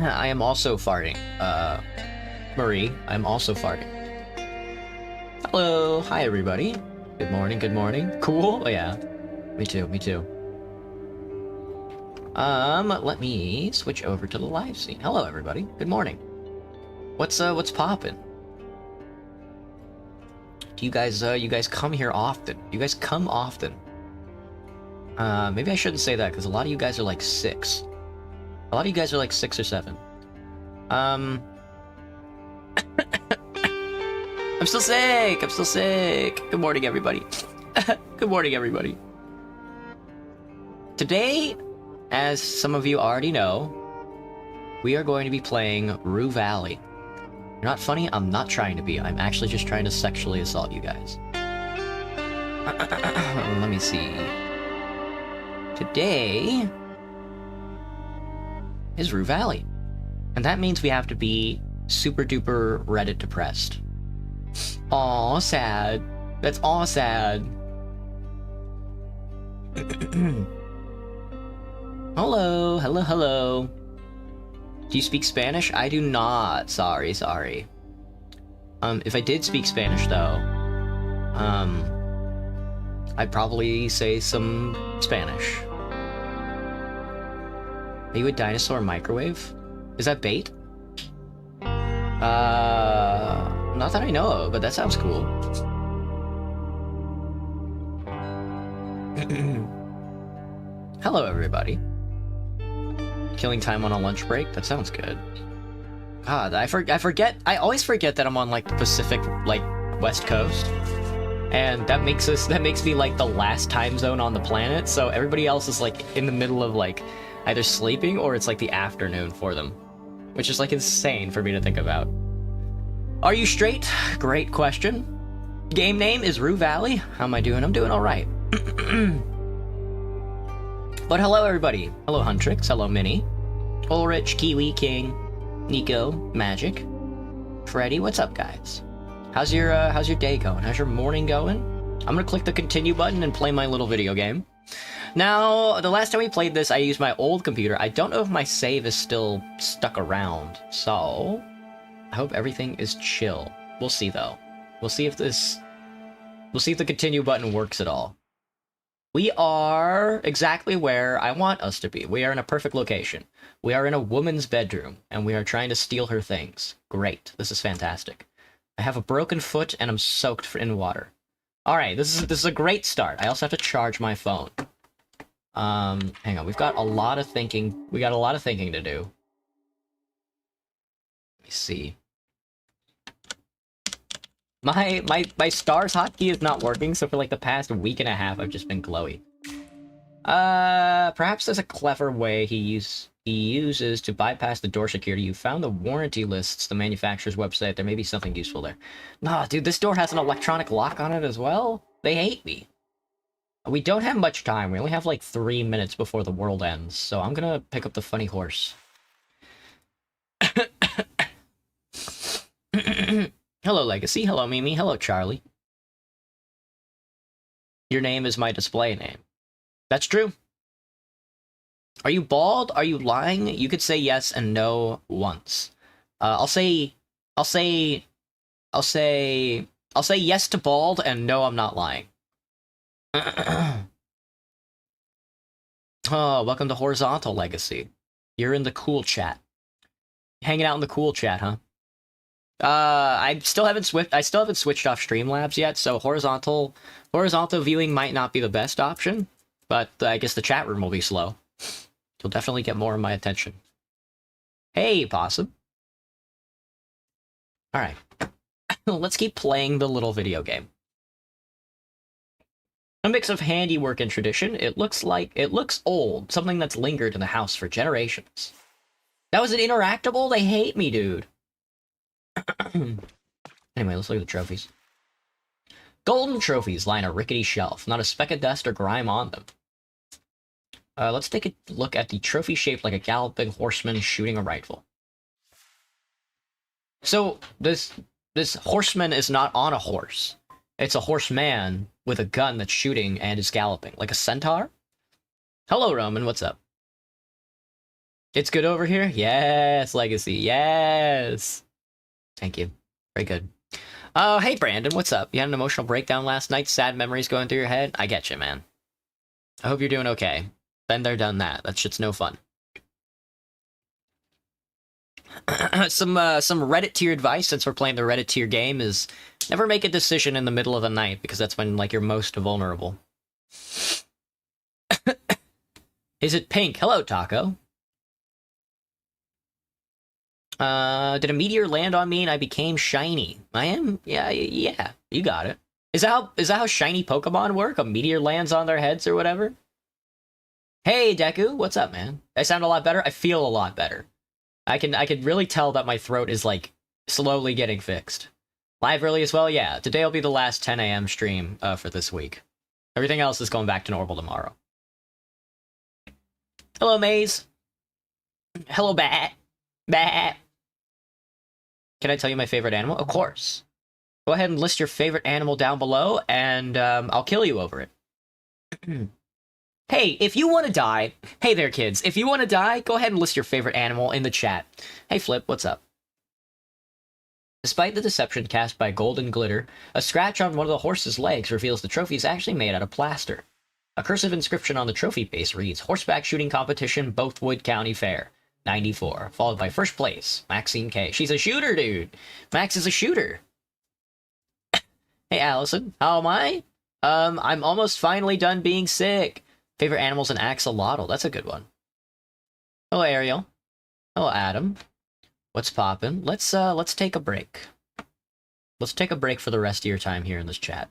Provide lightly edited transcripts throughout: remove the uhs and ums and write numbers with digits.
I am also farting. Marie, I'm also farting. Hello, hi everybody. Good morning, good morning. Cool? Oh yeah. Me too, me too. Let me switch over to the live scene. Hello everybody. Good morning. What's poppin'? Do you guys come here often? You guys come often? Maybe I shouldn't say that because a lot of you guys are like 6. A lot of you guys are like 6 or 7. I'm still sick! I'm still sick! Good morning, everybody. Good morning, everybody. Today, as some of you already know, we are going to be playing Rue Valley. You're not funny? I'm not trying to be. I'm actually just trying to sexually assault you guys. Let me see. Today is Rue Valley. And that means we have to be super duper Reddit depressed. Aw, sad. That's all sad. Hello, hello, hello. Do you speak Spanish? I do not. Sorry, sorry. If I did speak Spanish though, I'd probably say some Spanish. Are you a dinosaur microwave? Is that bait? Not that I know of, but that sounds cool. Hello, everybody. Killing time on a lunch break? That sounds good. God, I forget. I always forget that I'm on like the Pacific, like West Coast, and that makes me like the last time zone on the planet. So everybody else is like in the middle of like either sleeping or it's like the afternoon for them, which is like insane for me to think about. Are you straight? Great question. Game name is Rue Valley. How am I doing? I'm doing all right. But hello, everybody. Hello, Huntrix. Hello, Minnie. Ulrich, Kiwi, King, Nico, Magic, Freddy. What's up, guys? How's your day going? How's your morning going? I'm gonna click the continue button and play my little video game. Now, the last time we played this, I used my old computer. I don't know if my save is still stuck around, so I hope everything is chill. We'll see, though. We'll see if the continue button works at all. We are exactly where I want us to be. We are in a perfect location. We are in a woman's bedroom, and we are trying to steal her things. Great. This is fantastic. I have a broken foot, and I'm soaked in water. All right, this is a great start. I also have to charge my phone. Hang on. We've got a lot of thinking. We got a lot of thinking to do. Let me see. My stars hotkey is not working, so for like the past week and a half, I've just been glowy. Perhaps there's a clever way he uses to bypass the door security. You found the warranty lists, the manufacturer's website. There may be something useful there. Nah, dude, this door has an electronic lock on it as well? They hate me. We don't have much time. We only have like 3 minutes before the world ends, so I'm gonna pick up the funny horse. Hello, Legacy. Hello, Mimi. Hello, Charlie. Your name is my display name. That's true. Are you bald? Are you lying? You could say yes and no once. I'll say yes to bald and no, I'm not lying. Oh, welcome to Horizontal Legacy. You're in the cool chat. Hanging out in the cool chat, huh? I still haven't switched off Streamlabs yet, so horizontal viewing might not be the best option, but I guess the chat room will be slow. You'll definitely get more of my attention. Hey, Possum. Alright. Let's keep playing the little video game. A mix of handiwork and tradition. It looks old, something that's lingered in the house for generations. That was an interactable? They hate me, dude. Anyway, let's look at the trophies. Golden trophies line a rickety shelf, not a speck of dust or grime on them. Let's take a look at the trophy shaped like a galloping horseman shooting a rifle. So, this horseman is not on a horse. It's a horseman with a gun that's shooting and is galloping. Like a centaur? Hello, Roman, what's up? It's good over here? Yes, Legacy. Yes. Thank you. Very good. Oh, hey, Brandon. What's up? You had an emotional breakdown last night? Sad memories going through your head? I get you, man. I hope you're doing okay. Been there, done that. That shit's no fun. some Reddit tier advice, since we're playing the Reddit tier game, is never make a decision in the middle of the night, because that's when, like, you're most vulnerable. Is it pink? Hello, Taco. Did a meteor land on me and I became shiny? I am? Yeah, you got it. Is that how shiny Pokemon work? A meteor lands on their heads or whatever? Hey, Deku, what's up, man? I sound a lot better? I feel a lot better. I can really tell that my throat is, like, slowly getting fixed. Live early as well? Yeah, today will be the last 10 a.m. stream for this week. Everything else is going back to normal tomorrow. Hello, Maze. Hello, Bat. Bat. Can I tell you my favorite animal? Of course. Go ahead and list your favorite animal down below, and I'll kill you over it. Hey, if you want to die... Hey there, kids. If you want to die, go ahead and list your favorite animal in the chat. Hey, Flip, what's up? Despite the deception cast by golden glitter, a scratch on one of the horse's legs reveals the trophy is actually made out of plaster. A cursive inscription on the trophy base reads, Horseback Shooting Competition, Bothwood County Fair. 94, followed by first place, Maxine K. She's a shooter, dude. Max is a shooter. Hey, Allison, how am I? I'm almost finally done being sick. Favorite animals and axolotl. That's a good one. Hello, Ariel. Hello, Adam. What's poppin'? Let's take a break. Let's take a break for the rest of your time here in this chat.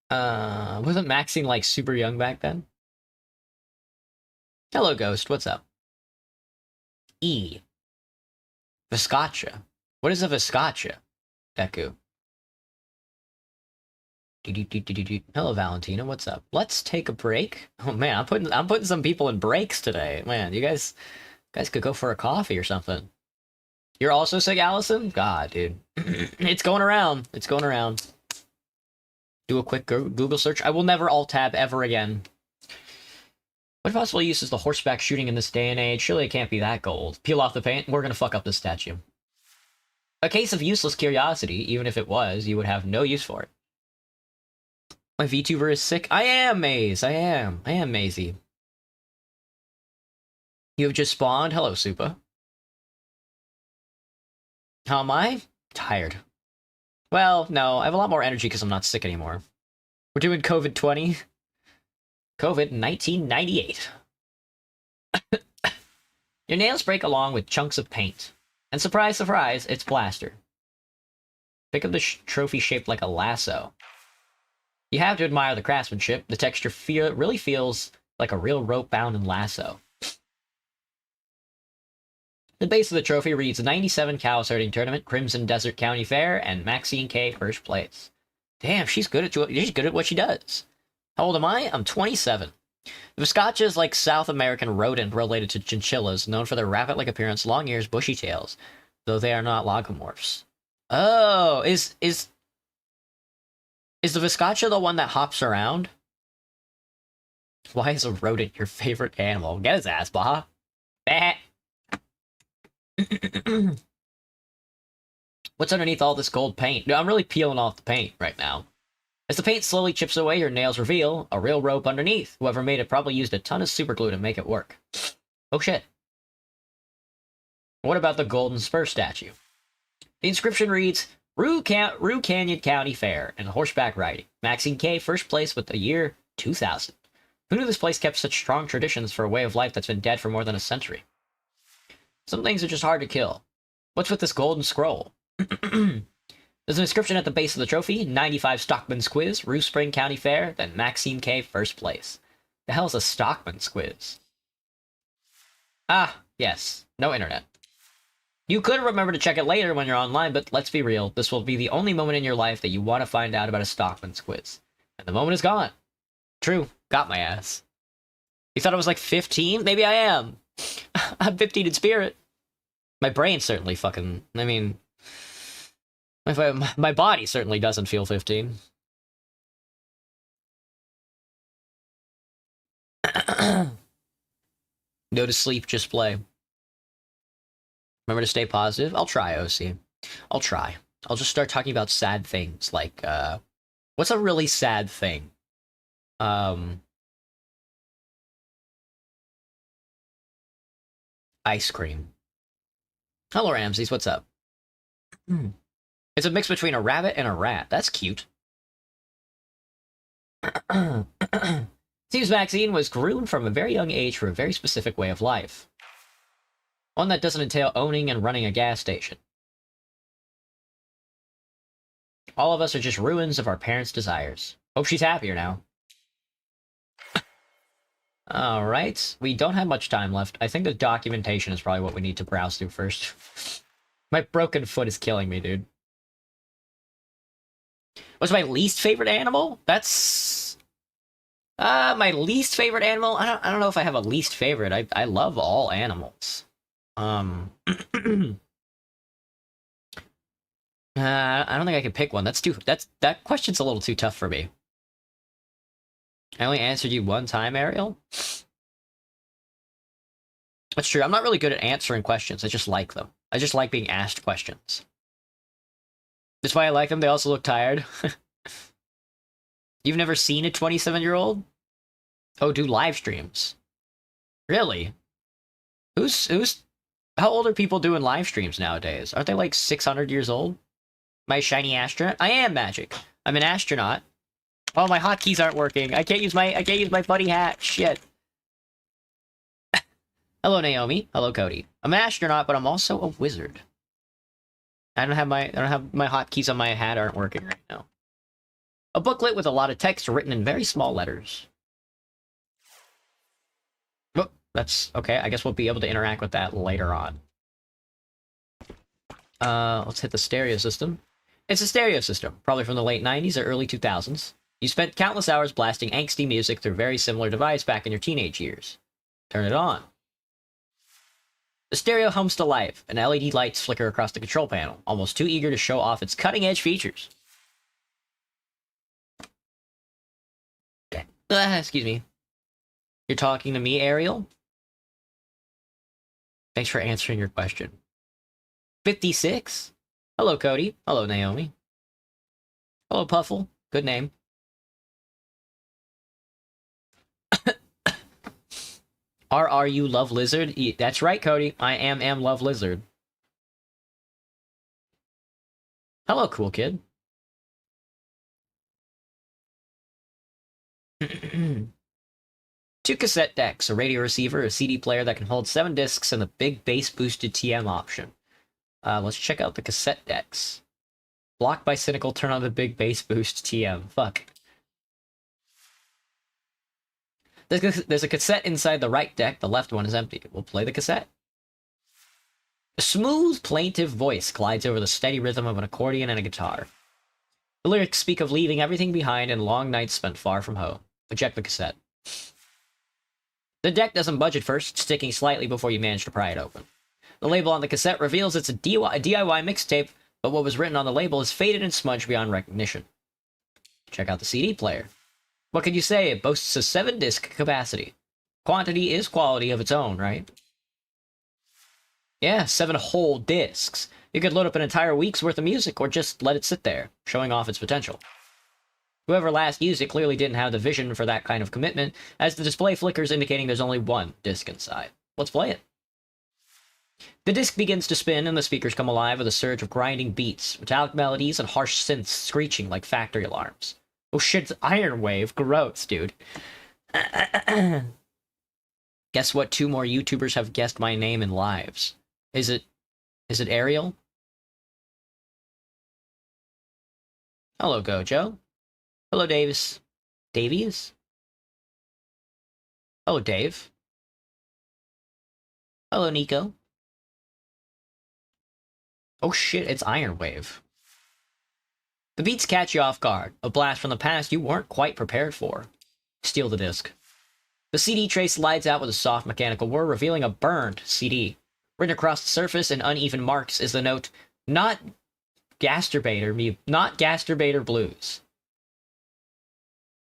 Wasn't Maxine, like, super young back then? Hello, Ghost. What's up? E. Viscaccia. What is a viscaccia? Deku. Hello, Valentina. What's up? Let's take a break. Oh man, I'm putting some people in breaks today. Man, you guys could go for a coffee or something. You're also sick, Allison? God, dude. It's going around. It's going around. Do a quick Google search. I will never alt-tab ever again. What possible use is the horseback shooting in this day and age? Surely it can't be that gold. Peel off the paint. We're gonna fuck up this statue. A case of useless curiosity. Even if it was, you would have no use for it. My VTuber is sick. I am, Maze. I am Maisie. You have just spawned. Hello, Supa. How am I? Tired. Well, no, I have a lot more energy because I'm not sick anymore. We're doing COVID-20. COVID-1998. Your nails break along with chunks of paint. And surprise, surprise, it's plaster. Think of the trophy shaped like a lasso. You have to admire the craftsmanship. The texture really feels like a real rope bound in lasso. The base of the trophy reads 97 Cow Sorting Tournament, Crimson Desert County Fair, and Maxine K first place. Damn, she's good at what she does. How old am I? I'm 27. The Viscaccia is like South American rodent related to chinchillas, known for their rabbit-like appearance, long ears, bushy tails, though they are not logomorphs. Oh, is the Viscaccia the one that hops around? Why is a rodent your favorite animal? Get his ass, Baha. Bah. What's underneath all this gold paint? No, I'm really peeling off the paint right now. As the paint slowly chips away, your nails reveal a real rope underneath. Whoever made it probably used a ton of super glue to make it work. Oh shit. What about the golden spur statue? The inscription reads, Rue Canyon County Fair and horseback riding. Maxine K first place with the year 2000. Who knew this place kept such strong traditions for a way of life that's been dead for more than a century? Some things are just hard to kill. What's with this golden scroll? There's an inscription at the base of the trophy, 95 Stockman's Quiz, Rue Spring County Fair, then Maxine K first place. The hell's a Stockman's Quiz? Ah, yes. No internet. You could remember to check it later when you're online, but let's be real, this will be the only moment in your life that you want to find out about a Stockman's Quiz. And the moment is gone. True, got my ass. You thought I was like 15? Maybe I am. I'm 15 in spirit. My brain certainly fucking... I mean... my body certainly doesn't feel 15. Go to sleep, just play. Remember to stay positive. I'll try, OC. I'll try. I'll just start talking about sad things, like, what's a really sad thing? Ice cream. Hello, Ramses, what's up? It's a mix between a rabbit and a rat. That's cute. Seems Maxine was groomed from a very young age for a very specific way of life. One that doesn't entail owning and running a gas station. All of us are just ruins of our parents' desires. Hope she's happier now. Alright, we don't have much time left. I think the documentation is probably what we need to browse through first. My broken foot is killing me, dude. What's my least favorite animal? That's... my least favorite animal? I don't know if I have a least favorite. I love all animals. I don't think I can pick one. That question's a little too tough for me. I only answered you one time, Ariel? That's true. I'm not really good at answering questions. I just like them. I just like being asked questions. That's why I like them. They also look tired. You've never seen a 27-year-old? Oh, do live streams. Really? How old are people doing live streams nowadays? Aren't they like 600 years old? My shiny astronaut? I am Magic. I'm an astronaut. Oh, my hotkeys aren't working. I can't use my buddy hat. Shit. Hello, Naomi. Hello, Cody. I'm an astronaut, but I'm also a wizard. I don't have my hotkeys on my hat aren't working right now. A booklet with a lot of text written in very small letters. Oh, that's okay. I guess we'll be able to interact with that later on. Let's hit the stereo system. It's a stereo system, probably from the late 90s or early 2000s. You spent countless hours blasting angsty music through a very similar device back in your teenage years. Turn it on. The stereo hums to life, and LED lights flicker across the control panel, almost too eager to show off its cutting-edge features. Excuse me. You're talking to me, Ariel? Thanks for answering your question. 56? Hello, Cody. Hello, Naomi. Hello, Puffle. Good name. Are you Love Lizard? That's right, Cody. I am Love Lizard. Hello, cool kid. Two cassette decks, a radio receiver, a CD player that can hold 7 discs, and the big bass-boosted TM option. Let's check out the cassette decks. Blocked by Cynical, turn on the big bass boost TM. Fuck. There's a cassette inside the right deck, the left one is empty. We'll play the cassette. A smooth, plaintive voice glides over the steady rhythm of an accordion and a guitar. The lyrics speak of leaving everything behind and long nights spent far from home. Eject the cassette. The deck doesn't budge at first, sticking slightly before you manage to pry it open. The label on the cassette reveals it's a DIY mixtape, but what was written on the label is faded and smudged beyond recognition. Check out the CD player. What can you say? It boasts a 7-disc capacity. Quantity is quality of its own, right? Yeah, 7 whole discs. You could load up an entire week's worth of music or just let it sit there, showing off its potential. Whoever last used it clearly didn't have the vision for that kind of commitment, as the display flickers indicating there's only 1 disc inside. Let's play it. The disc begins to spin and the speakers come alive with a surge of grinding beats, metallic melodies, and harsh synths screeching like factory alarms. Oh shit, it's Iron Wave. Gross, dude. Guess what 2 more YouTubers have guessed my name in lives? Is it Ariel? Hello, Gojo. Hello, Davis. Davies? Hello, Dave. Hello, Nico. Oh shit, it's Iron Wave. The beats catch you off guard, a blast from the past you weren't quite prepared for. Steal the disc. The CD tray slides out with a soft mechanical whir, revealing a burned CD. Written across the surface in uneven marks is the note, not Gasturbator Blues.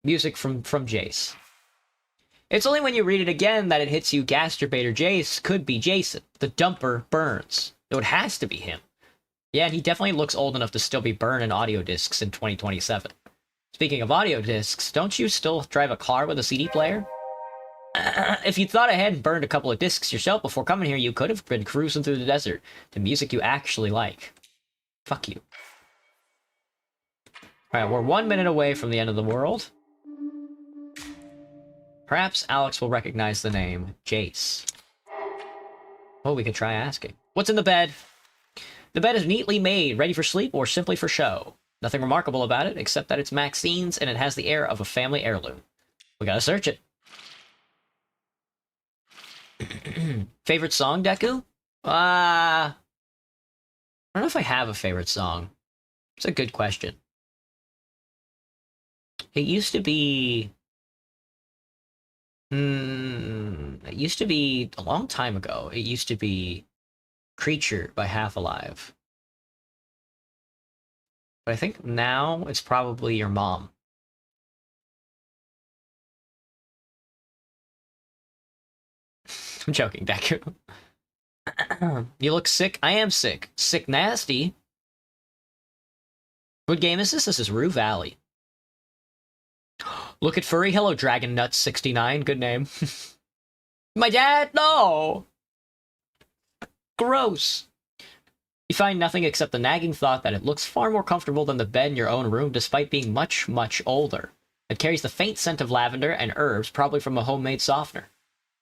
Music from Jace. It's only when you read it again that it hits you Gasturbator Jace could be Jason. The dumper burns. So it has to be him. Yeah, and he definitely looks old enough to still be burning audio discs in 2027. Speaking of audio discs, don't you still drive a car with a CD player? If you thought ahead and burned a couple of discs yourself before coming here, you could have been cruising through the desert to music you actually like. Fuck you. Alright, we're 1 minute away from the end of the world. Perhaps Alex will recognize the name Jace. Oh, we could try asking. What's in the bed? The bed is neatly made, ready for sleep or simply for show. Nothing remarkable about it, except that it's Maxine's and it has the air of a family heirloom. We gotta search it. Favorite song, Deku? I don't know if I have a favorite song. It's a good question. It used to be... it used to be a long time ago. It used to be Creature by Half Alive. But I think now it's probably Your Mom. I'm joking, Deku. You look sick. I am sick. Sick nasty. What game is this? This is Rue Valley. Look at Furry. Hello, Dragon Nuts 69. Good name. My dad? No! Gross. You find nothing except the nagging thought that it looks far more comfortable than the bed in your own room, despite being much, much older. It carries the faint scent of lavender and herbs, probably from a homemade softener.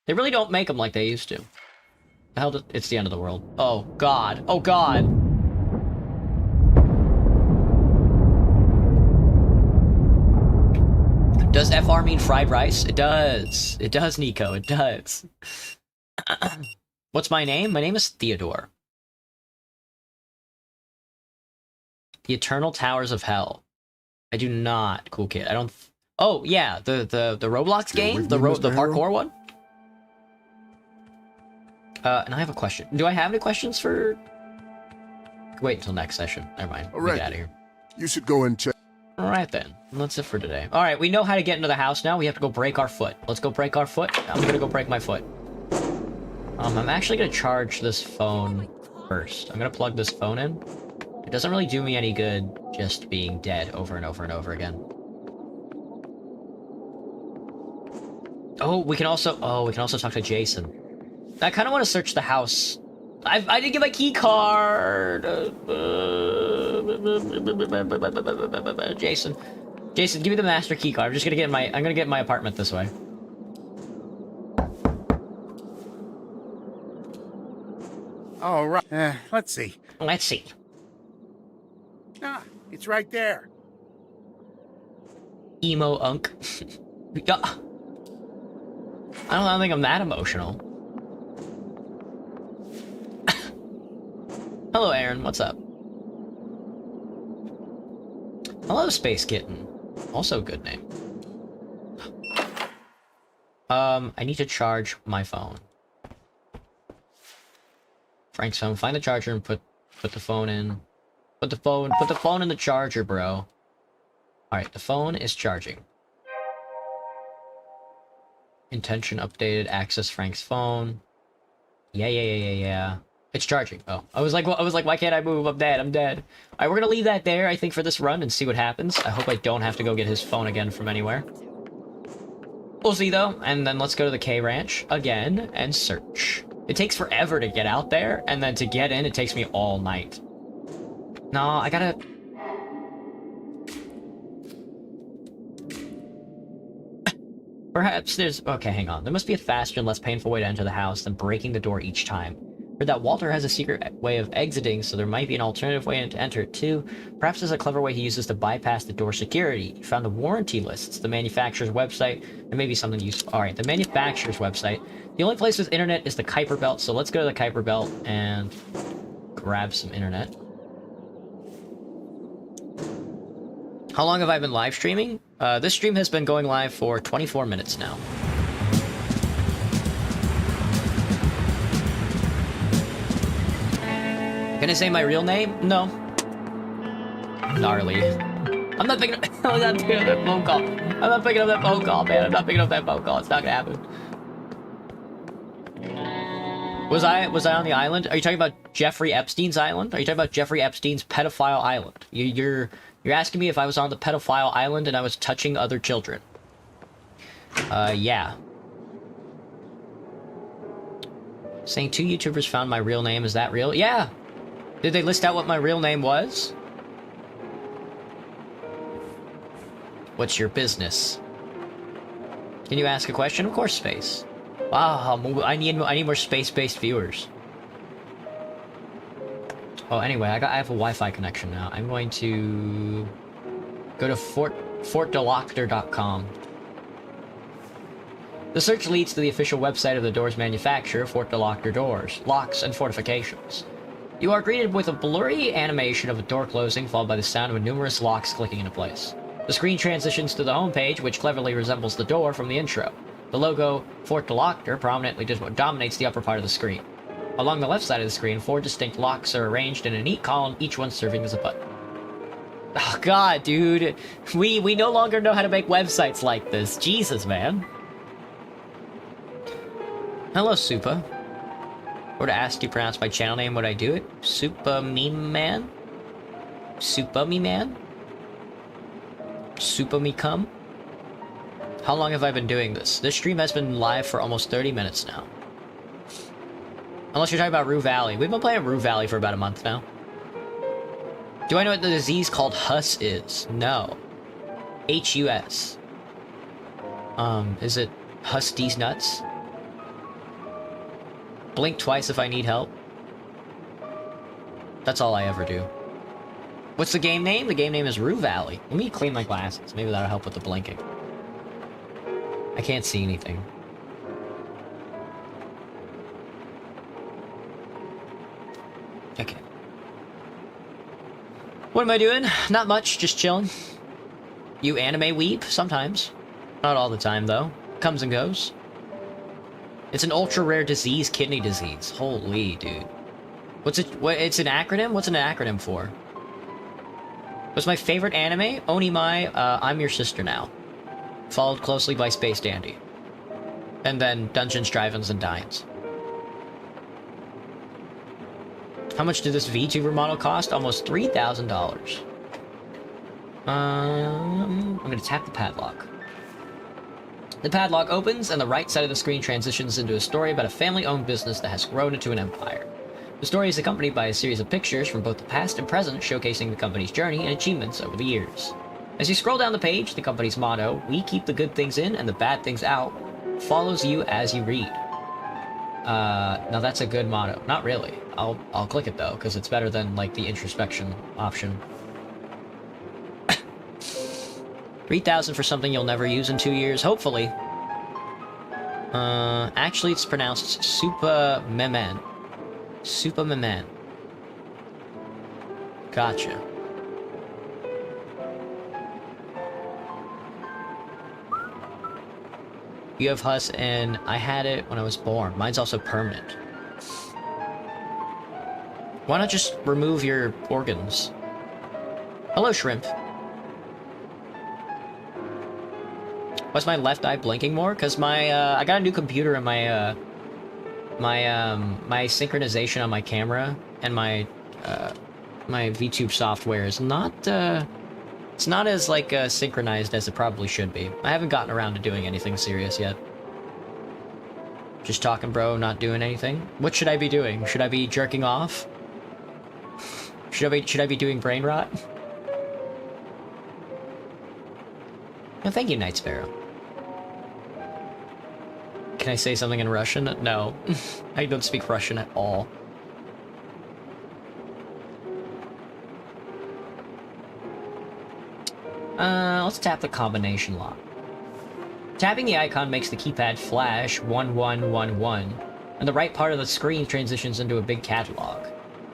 They really don't make them like they used to. The hell, it's the end of the world. Oh, God. Oh, God. Does FR mean fried rice? It does. It does, Nico. It does. What's my name? My name is Theodore. The Eternal Towers of Hell. I do not. Cool kid. I don't... Oh, yeah. The Roblox game? The parkour one? And I have a question. Do I have any questions for... Wait until next session. Never mind. All right. Get out of here. You should go and check. Alright then. That's it for today. Alright, we know how to get into the house now. We have to go break our foot. Let's go break our foot. I'm gonna go break my foot. I'm actually gonna charge this phone first. I'm gonna plug this phone in. It doesn't really do me any good just being dead over and over and over again. Oh, we can also talk to Jason. I kind of want to search the house. I didn't get my key card. Jason, give me the master key card. I'm gonna get my apartment this way. All right. Let's see. Let's see. Ah, it's right there. Emo unk. I don't think I'm that emotional. Hello, Aaron. What's up? Hello, Space Kitten. Also a good name. I need to charge my phone. Frank's phone. Find the charger and put the phone in. Put the phone in the charger, bro. Alright, the phone is charging. Intention updated. Access Frank's phone. Yeah. It's charging. Oh, I was like, why can't I move? I'm dead. Alright, we're gonna leave that there, I think, for this run and see what happens. I hope I don't have to go get his phone again from anywhere. We'll see, though. And then let's go to the K Ranch again and search. It takes forever to get out there, and then to get in, it takes me all night. No, I gotta... Perhaps there's... Okay, hang on. There must be a faster and less painful way to enter the house than breaking the door each time. Heard that Walter has a secret way of exiting, so there might be an alternative way to enter it too. Perhaps there's a clever way he uses to bypass the door security. You found the warranty lists, the manufacturer's website, and maybe something useful. Alright, the manufacturer's website. The only place with internet is the Kuiper Belt, so let's go to the Kuiper Belt and grab some internet. How long have I been live streaming? This stream has been going live for 24 minutes now. Can I say my real name? No. Gnarly. I'm not picking up that phone call. I'm not picking up that phone call, man. I'm not picking up that phone call. It's not gonna happen. Was I on the island? Are you talking about Jeffrey Epstein's island? Are you talking about Jeffrey Epstein's pedophile island? You're asking me if I was on the pedophile island and I was touching other children. Yeah. Saying 2 YouTubers found my real name. Is that real? Yeah. Did they list out what my real name was? What's your business? Can you ask a question? Of course, space. Wow, I need more space-based viewers. Oh, anyway, I have a Wi-Fi connection now. I'm going to go to fortdeloctor.com. The search leads to the official website of the doors manufacturer, Fort Deloctor Doors, Locks and Fortifications. You are greeted with a blurry animation of a door closing, followed by the sound of numerous locks clicking into place. The screen transitions to the homepage, which cleverly resembles the door from the intro. The logo, Fort Deloctor, prominently dominates the upper part of the screen. Along the left side of the screen, 4 distinct locks are arranged in a neat column, each one serving as a button. Oh god, dude. We no longer know how to make websites like this. Jesus, man. Hello, Supa. Or to ask you to pronounce my channel name, would I do it? Supa Me Man? Supa Me Man? Supa Me Come? How long have I been doing this? This stream has been live for almost 30 minutes now. Unless you're talking about Rue Valley. We've been playing Rue Valley for about a month now. Do I know what the disease called HUS is? No. H-U-S. Is it Hus D's nuts? Blink twice if I need help. That's all I ever do. What's the game name? The game name is Rue Valley. Let me clean my glasses. Maybe that'll help with the blinking. I can't see anything. Okay. What am I doing? Not much, just chilling. You anime weep? Sometimes. Not all the time, though. Comes and goes. It's an ultra-rare disease, kidney disease. Holy, dude. What's it? What? It's an acronym? What's an acronym for? What's my favorite anime? Onimai, I'm Your Sister Now. Followed closely by Space Dandy. And then Dungeons, Drive-Ins, and Dines. How much did this VTuber model cost? Almost $3,000. I'm gonna tap the padlock. The padlock opens, and the right side of the screen transitions into a story about a family-owned business that has grown into an empire. The story is accompanied by a series of pictures from both the past and present, showcasing the company's journey and achievements over the years. As you scroll down the page, the company's motto, "We keep the good things in and the bad things out," follows you as you read. Now that's a good motto. Not really. I'll click it though, because it's better than, like, the introspection option. 3,000 for something you'll never use in 2 years, hopefully. Actually it's pronounced Supa Memen. Supa Memen. Gotcha. You have HUS, and I had it when I was born. Mine's also permanent. Why not just remove your organs? Hello, Shrimp. Why's my left eye blinking more? Because my, I got a new computer and my, my synchronization on my camera and my VTube software is not, it's not as, like, synchronized as it probably should be. I haven't gotten around to doing anything serious yet. Just talking, bro, not doing anything. What should I be doing? Should I be jerking off? Should I be doing brain rot? No, thank you, Night Sparrow. Can I say something in Russian? No. I don't speak Russian at all. Let's tap the combination lock. Tapping the icon makes the keypad flash 1111, and the right part of the screen transitions into a big catalog.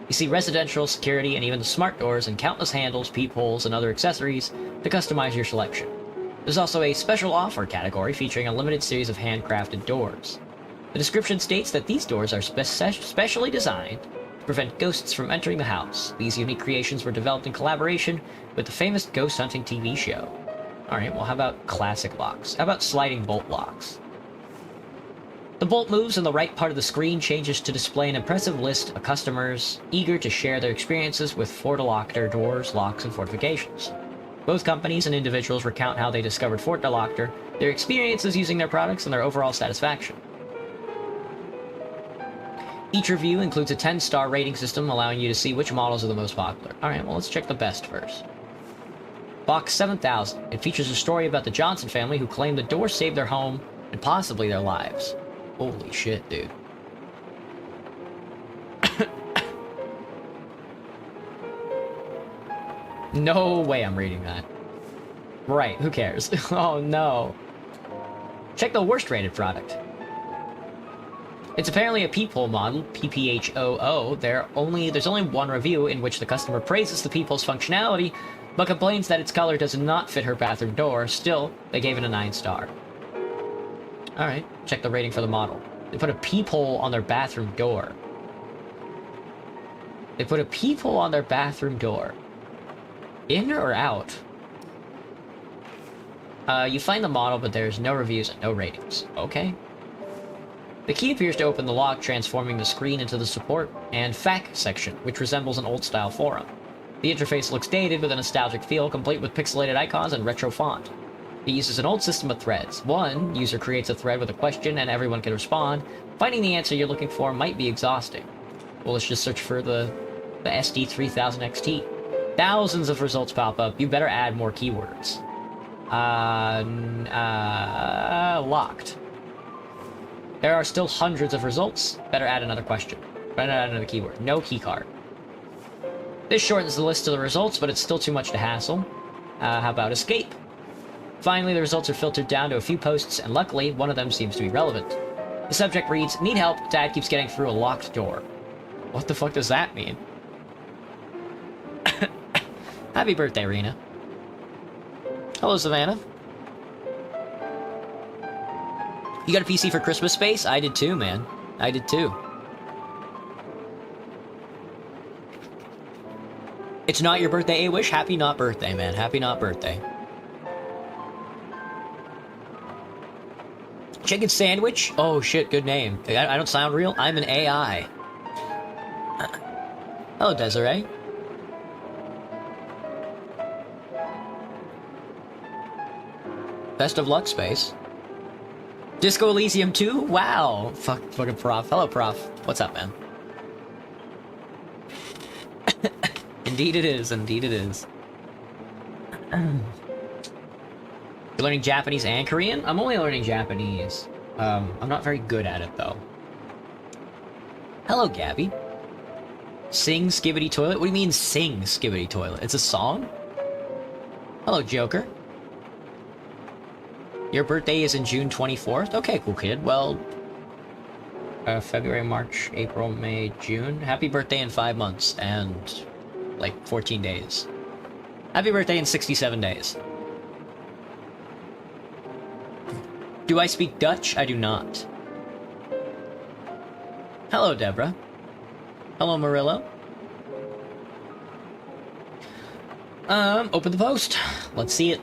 You see residential, security, and even the smart doors, and countless handles, peepholes, and other accessories to customize your selection. There's also a special offer category featuring a limited series of handcrafted doors. The description states that these doors are specially designed to prevent ghosts from entering the house. These unique creations were developed in collaboration with the famous ghost hunting TV show. Alright, well how about classic locks? How about sliding bolt locks? The bolt moves and the right part of the screen changes to display an impressive list of customers eager to share their experiences with Fort Deloctor doors, locks, and fortifications. Both companies and individuals recount how they discovered Fort Deloctor, their experiences using their products, and their overall satisfaction. Each review includes a 10-star rating system allowing you to see which models are the most popular. Alright, well let's check the best first. Box 7000. It features a story about the Johnson family who claim the door saved their home and possibly their lives. Holy shit, dude. No way I'm reading that. Right, who cares? Oh no. Check the worst rated product. It's apparently a peephole model, PPHOO. There's only one review in which the customer praises the peephole's functionality, but complains that its color does not fit her bathroom door. Still, they gave it a 9-star. Alright, check the rating for the model. They put a peephole on their bathroom door. They put a peephole on their bathroom door. In or out? You find the model, but there's no reviews and no ratings. Okay. The key appears to open the lock, transforming the screen into the support and FAQ section, which resembles an old-style forum. The interface looks dated with a nostalgic feel, complete with pixelated icons and retro font. It uses an old system of threads. One user creates a thread with a question and everyone can respond. Finding the answer you're looking for might be exhausting. Well, let's just search for the SD3000 XT. Thousands of results pop up. You better add more keywords. Locked. There are still hundreds of results. Better add another question. Better add another keyword. No keycard. This shortens the list of the results, but it's still too much to hassle. How about escape? Finally, the results are filtered down to a few posts, and luckily, one of them seems to be relevant. The subject reads, "Need help, Dad keeps getting through a locked door." What the fuck does that mean? Happy birthday, Rena. Hello, Savannah. You got a PC for Christmas space? I did too, man. I did too. It's not your birthday, A-Wish? Happy not birthday, man. Happy not birthday. Chicken sandwich? Oh shit, good name. I don't sound real? I'm an AI. Hello, Desiree. Best of luck, Space. Disco Elysium 2? Wow. Fucking Prof. Hello, Prof. What's up, man? Indeed it is. Indeed it is. You're learning Japanese and Korean? I'm only learning Japanese. I'm not very good at it, though. Hello, Gabby. Sing Skibbity Toilet? What do you mean, sing Skibbity Toilet? It's a song? Hello, Joker. Your birthday is in June 24th? Okay, cool kid. Well, February, March, April, May, June. Happy birthday in 5 months and, like, 14 days. Happy birthday in 67 days. Do I speak Dutch? I do not. Hello, Deborah. Hello, Murillo. Open the post. Let's see it.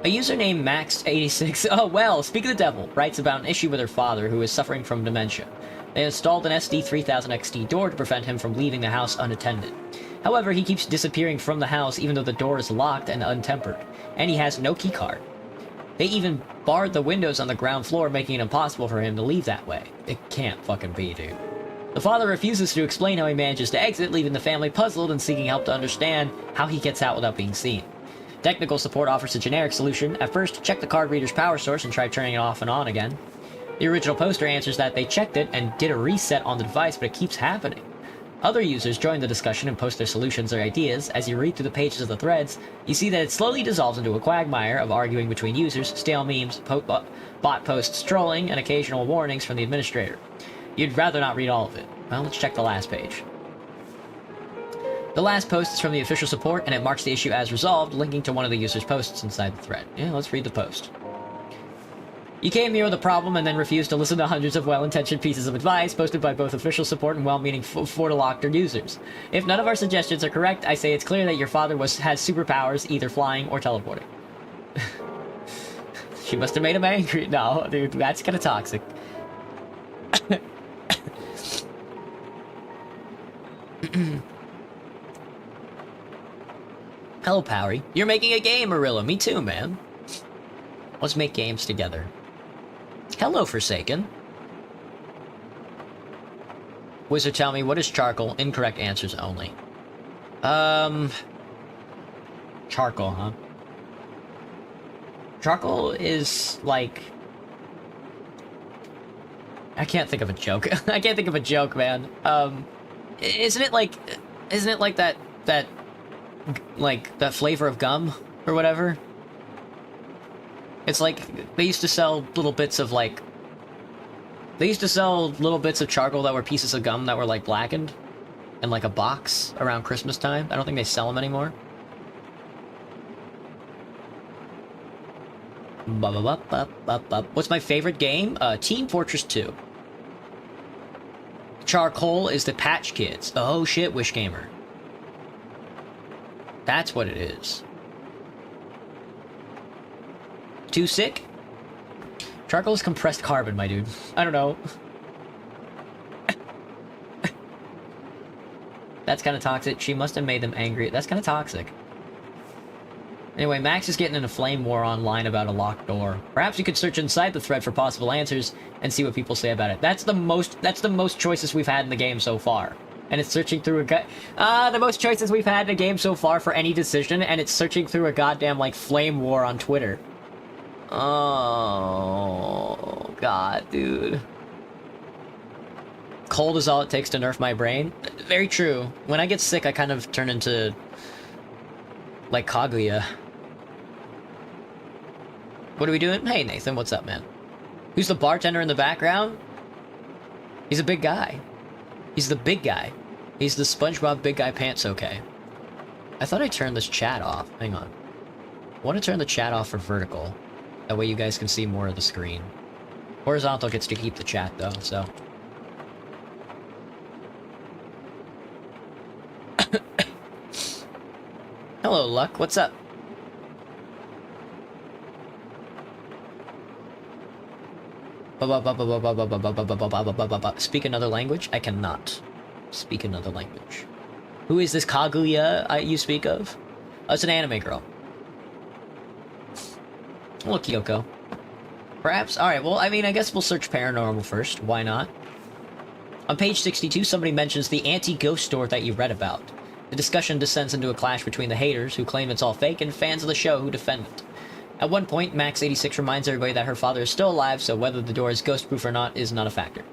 A user named Max86, oh well, speak of the devil, writes about an issue with her father who is suffering from dementia. They installed an SD3000 XT door to prevent him from leaving the house unattended. However, he keeps disappearing from the house even though the door is locked and untempered, and he has no keycard. They even barred the windows on the ground floor, making it impossible for him to leave that way. It can't fucking be, dude. The father refuses to explain how he manages to exit, leaving the family puzzled and seeking help to understand how he gets out without being seen. Technical support offers a generic solution. At first, check the card reader's power source and try turning it off and on again. The original poster answers that they checked it and did a reset on the device, but it keeps happening. Other users join the discussion and post their solutions or ideas. As you read through the pages of the threads, you see that it slowly dissolves into a quagmire of arguing between users, stale memes, bot posts, trolling, and occasional warnings from the administrator. You'd rather not read all of it. Well, let's check the last page. The last post is from the official support, and it marks the issue as resolved, linking to one of the user's posts inside the thread. Yeah, let's read the post. You came here with a problem and then refused to listen to hundreds of well-intentioned pieces of advice posted by both official support and well-meaning Fortaloctor users. If none of our suggestions are correct, I say it's clear that your father has superpowers, either flying or teleporting. She must have made him angry. No, dude, that's kind of toxic. Hello, Powery. You're making a game, Marilla. Me too, man. Let's make games together. Hello, Forsaken. Wizard, tell me, what is charcoal? Incorrect answers only. Charcoal, huh? Charcoal is, like... I can't think of a joke. I can't think of a joke, man. Isn't it like that flavor of gum or whatever? It's like they used to sell little bits of charcoal that were pieces of gum that were like blackened in like a box around Christmas time. I don't think they sell them anymore. What's my favorite game? Team Fortress 2. Charcoal is the Patch Kids. Oh shit, Wish Gamer. That's what it is. Too sick? Charcoal is compressed carbon, my dude. I don't know. That's kind of toxic. She must have made them angry. That's kind of toxic. Anyway, Max is getting in a flame war online about a locked door. Perhaps you could search inside the thread for possible answers and see what people say about it. That's the most choices we've had in the game so far. And it's searching through the most choices we've had in a game so far for any decision, and it's searching through a goddamn, like, flame war on Twitter. Oh, God, dude. Cold is all it takes to nerf my brain. Very true. When I get sick, I kind of turn into, like, Kaguya. What are we doing? Hey, Nathan, what's up, man? Who's the bartender in the background? He's a big guy. He's the big guy. He's the SpongeBob Big Guy Pants okay. I thought I turned this chat off. Hang on. I want to turn the chat off for vertical. That way you guys can see more of the screen. Horizontal gets to keep the chat, though, so... Hello, Luck. What's up? Speak another language? I cannot speak another language. Who is this Kaguya you speak of? Oh, it's an anime girl. Hello, Kyoko. Perhaps? Alright, well, I mean, I guess we'll search paranormal first. Why not? On page 62, somebody mentions the anti-ghost store that you read about. The discussion descends into a clash between the haters, who claim it's all fake, and fans of the show who defend it. At one point, Max86 reminds everybody that her father is still alive, so whether the door is ghost-proof or not is not a factor.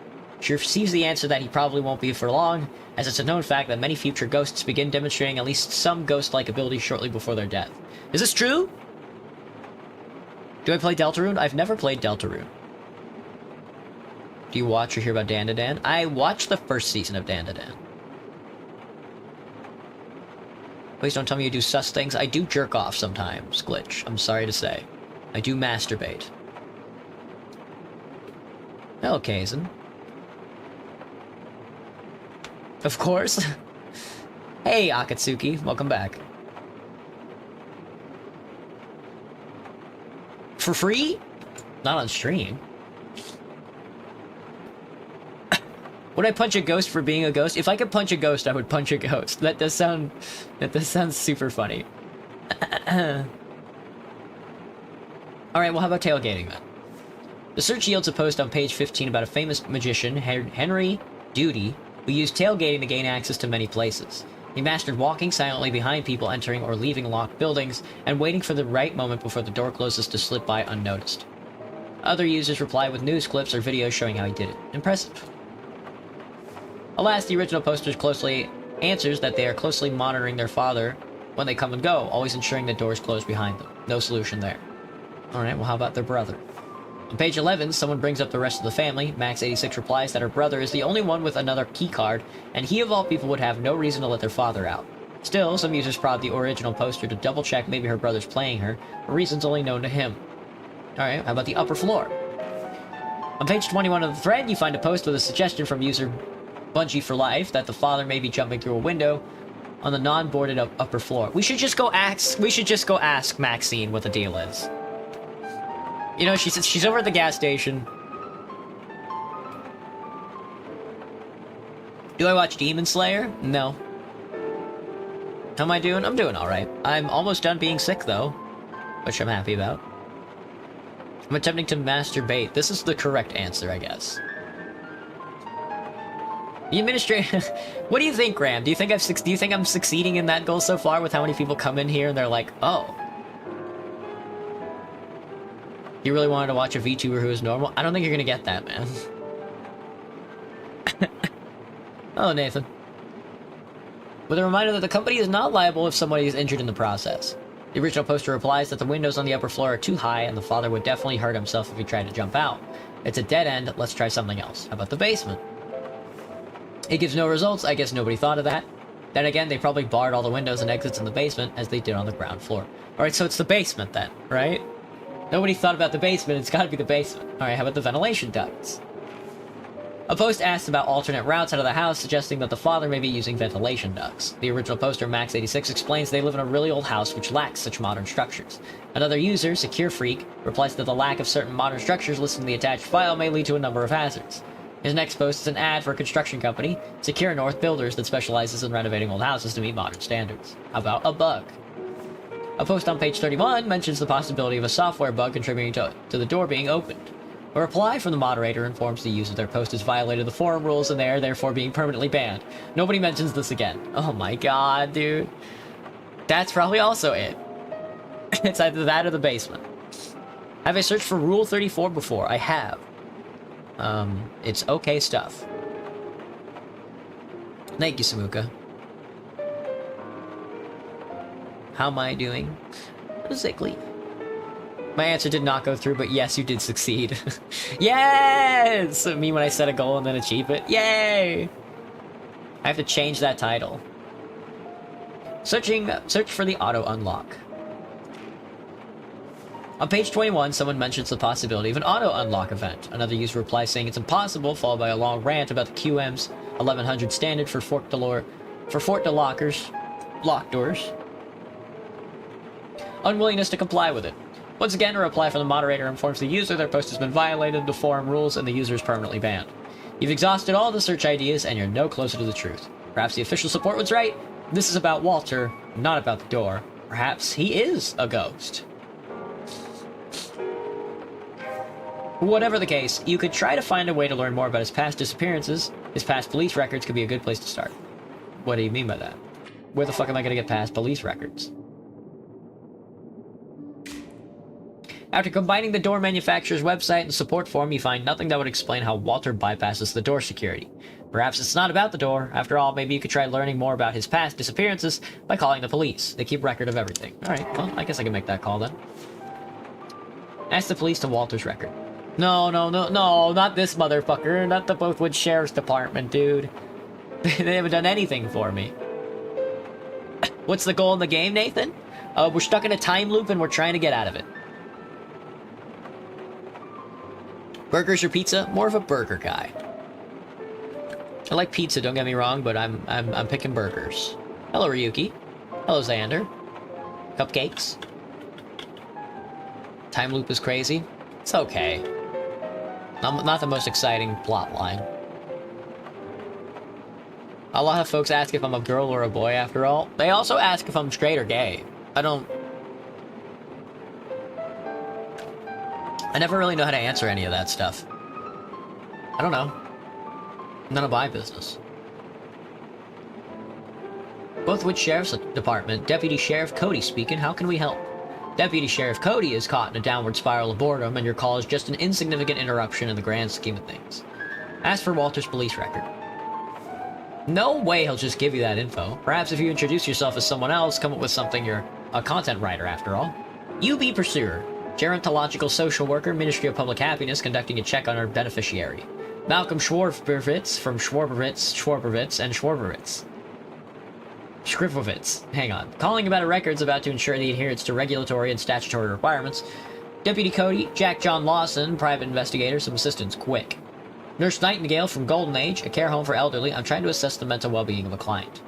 She receives the answer that he probably won't be for long, as it's a known fact that many future ghosts begin demonstrating at least some ghost-like abilities shortly before their death. Is this true? Do I play Deltarune? I've never played Deltarune. Do you watch or hear about Dandadan? I watched the first season of Dandadan. Please don't tell me you do sus things. I do jerk off sometimes, Glitch. I'm sorry to say. I do masturbate. Hello, Kaizen. Of course. Hey, Akatsuki. Welcome back. For free? Not on stream. Would I punch a ghost for being a ghost? If I could punch a ghost, I would punch a ghost. That does sound super funny. Alright, well, how about tailgating then? The search yields a post on page 15 about a famous magician, Henry Duty, who used tailgating to gain access to many places. He mastered walking silently behind people entering or leaving locked buildings, and waiting for the right moment before the door closes to slip by unnoticed. Other users reply with news clips or videos showing how he did it. Impressive. Alas, the original poster closely answers that they are closely monitoring their father when they come and go, always ensuring the doors close behind them. No solution there. Alright, well, how about their brother? On page 11, someone brings up the rest of the family. Max86 replies that her brother is the only one with another keycard, and he of all people would have no reason to let their father out. Still, some users prod the original poster to double-check maybe her brother's playing her, for reasons only known to him. Alright, how about the upper floor? On page 21 of the thread, you find a post with a suggestion from user Bungie for Life that the father may be jumping through a window on the non-boarded upper floor. We should just go ask Maxine what the deal is. You know, she's over at the gas station. Do I watch Demon Slayer? No. How am I doing? I'm doing alright. I'm almost done being sick, though, which I'm happy about. I'm attempting to masturbate. This is the correct answer, I guess. The administrator... What do you think, Graham? Do you think I'm succeeding in that goal so far with how many people come in here and they're like, oh. You really wanted to watch a VTuber who is normal? I don't think you're gonna get that, man. Oh, Nathan. With a reminder that the company is not liable if somebody is injured in the process. The original poster replies that the windows on the upper floor are too high and the father would definitely hurt himself if he tried to jump out. It's a dead end, let's try something else. How about the basement? It gives no results, I guess nobody thought of that. Then again, they probably barred all the windows and exits in the basement as they did on the ground floor. Alright, so it's the basement then, right? Nobody thought about the basement, it's gotta be the basement. Alright, how about the ventilation ducts? A post asked about alternate routes out of the house, suggesting that the father may be using ventilation ducts. The original poster, Max86, explains they live in a really old house which lacks such modern structures. Another user, Secure Freak, replies that the lack of certain modern structures listed in the attached file may lead to a number of hazards. His next post is an ad for a construction company, Secure North Builders, that specializes in renovating old houses to meet modern standards. How about a bug? A post on page 31 mentions the possibility of a software bug contributing to the door being opened. A reply from the moderator informs the user their post has violated the forum rules and they are therefore being permanently banned. Nobody mentions this again. Oh my god, dude. That's probably also it. It's either that or the basement. Have I searched for Rule 34 before? I have. It's okay stuff. Thank you, Samuka. How am I doing? Sickly. My answer did not go through, but yes, you did succeed. Yes! Me when I set a goal and then achieve it. Yay! I have to change that title. Search for the auto unlock. On page 21, someone mentions the possibility of an auto unlock event. Another user replies saying it's impossible, followed by a long rant about the QM's 1100 standard for Fort de Lockers, lock doors. Unwillingness to comply with it. Once again, a reply from the moderator informs the user their post has been violated, the forum rules, and the user is permanently banned. You've exhausted all the search ideas, and you're no closer to the truth. Perhaps the official support was right. This is about Walter, not about the door. Perhaps he is a ghost. Whatever the case, you could try to find a way to learn more about his past disappearances. His past police records could be a good place to start. What do you mean by that? Where the fuck am I gonna get past police records? After combining the door manufacturer's website and support forum, you find nothing that would explain how Walter bypasses the door security. Perhaps it's not about the door. After all, maybe you could try learning more about his past disappearances by calling the police. They keep record of everything. Alright, well, I guess I can make that call then. Ask the police to Walter's record. No, not this motherfucker. Not the Bothwood Sheriff's Department, dude. They haven't done anything for me. What's the goal in the game, Nathan? We're stuck in a time loop and we're trying to get out of it. Burgers or pizza? More of a burger guy. I like pizza, don't get me wrong, but I'm picking burgers. Hello, Ryuki. Hello, Xander. Cupcakes. Time loop is crazy. It's okay. Not the most exciting plot line. A lot of folks ask if I'm a girl or a boy, after all. They also ask if I'm straight or gay. I never really know how to answer any of that stuff. I don't know. None of my business. Bothwood Sheriff's Department, Deputy Sheriff Cody speaking. How can we help? Deputy Sheriff Cody is caught in a downward spiral of boredom, and your call is just an insignificant interruption in the grand scheme of things. Ask for Walter's police record. No way he'll just give you that info. Perhaps if you introduce yourself as someone else, come up with something. You're a content writer, after all. UB Pursuer. Gerontological social worker, Ministry of Public Happiness, conducting a check on our beneficiary. Malcolm Schwarberwitz from Schwarberwitz, and Schwarberwitz. Scrivovitz. Hang on. Calling about a records about to ensure the adherence to regulatory and statutory requirements. Deputy Cody, Jack John Lawson, private investigator, some assistance, quick. Nurse Nightingale from Golden Age, a care home for elderly. I'm trying to assess the mental well-being of a client.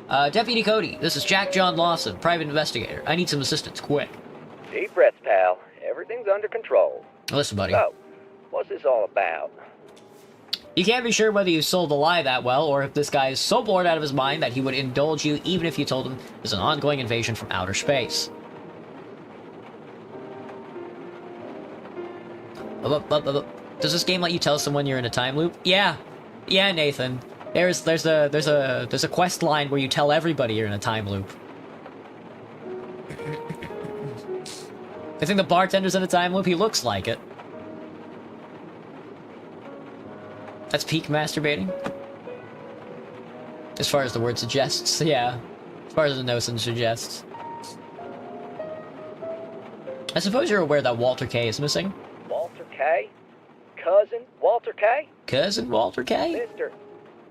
Deputy Cody, this is Jack John Lawson, private investigator. I need some assistance, quick. Deep breaths, pal. Everything's under control. Listen, buddy. So, what's this all about? You can't be sure whether you sold the lie that well, or if this guy is so bored out of his mind that he would indulge you even if you told him there's an ongoing invasion from outer space. Does this game let you tell someone you're in a time loop? Yeah, Nathan. There's a quest line where you tell everybody you're in a time loop. I think the bartender's in a time loop. He looks like it. That's peak masturbating. As far as the word suggests, yeah. As far as the notion suggests. I suppose you're aware that Walter K is missing. Walter K? Cousin Walter K? Cousin Walter K? Mister,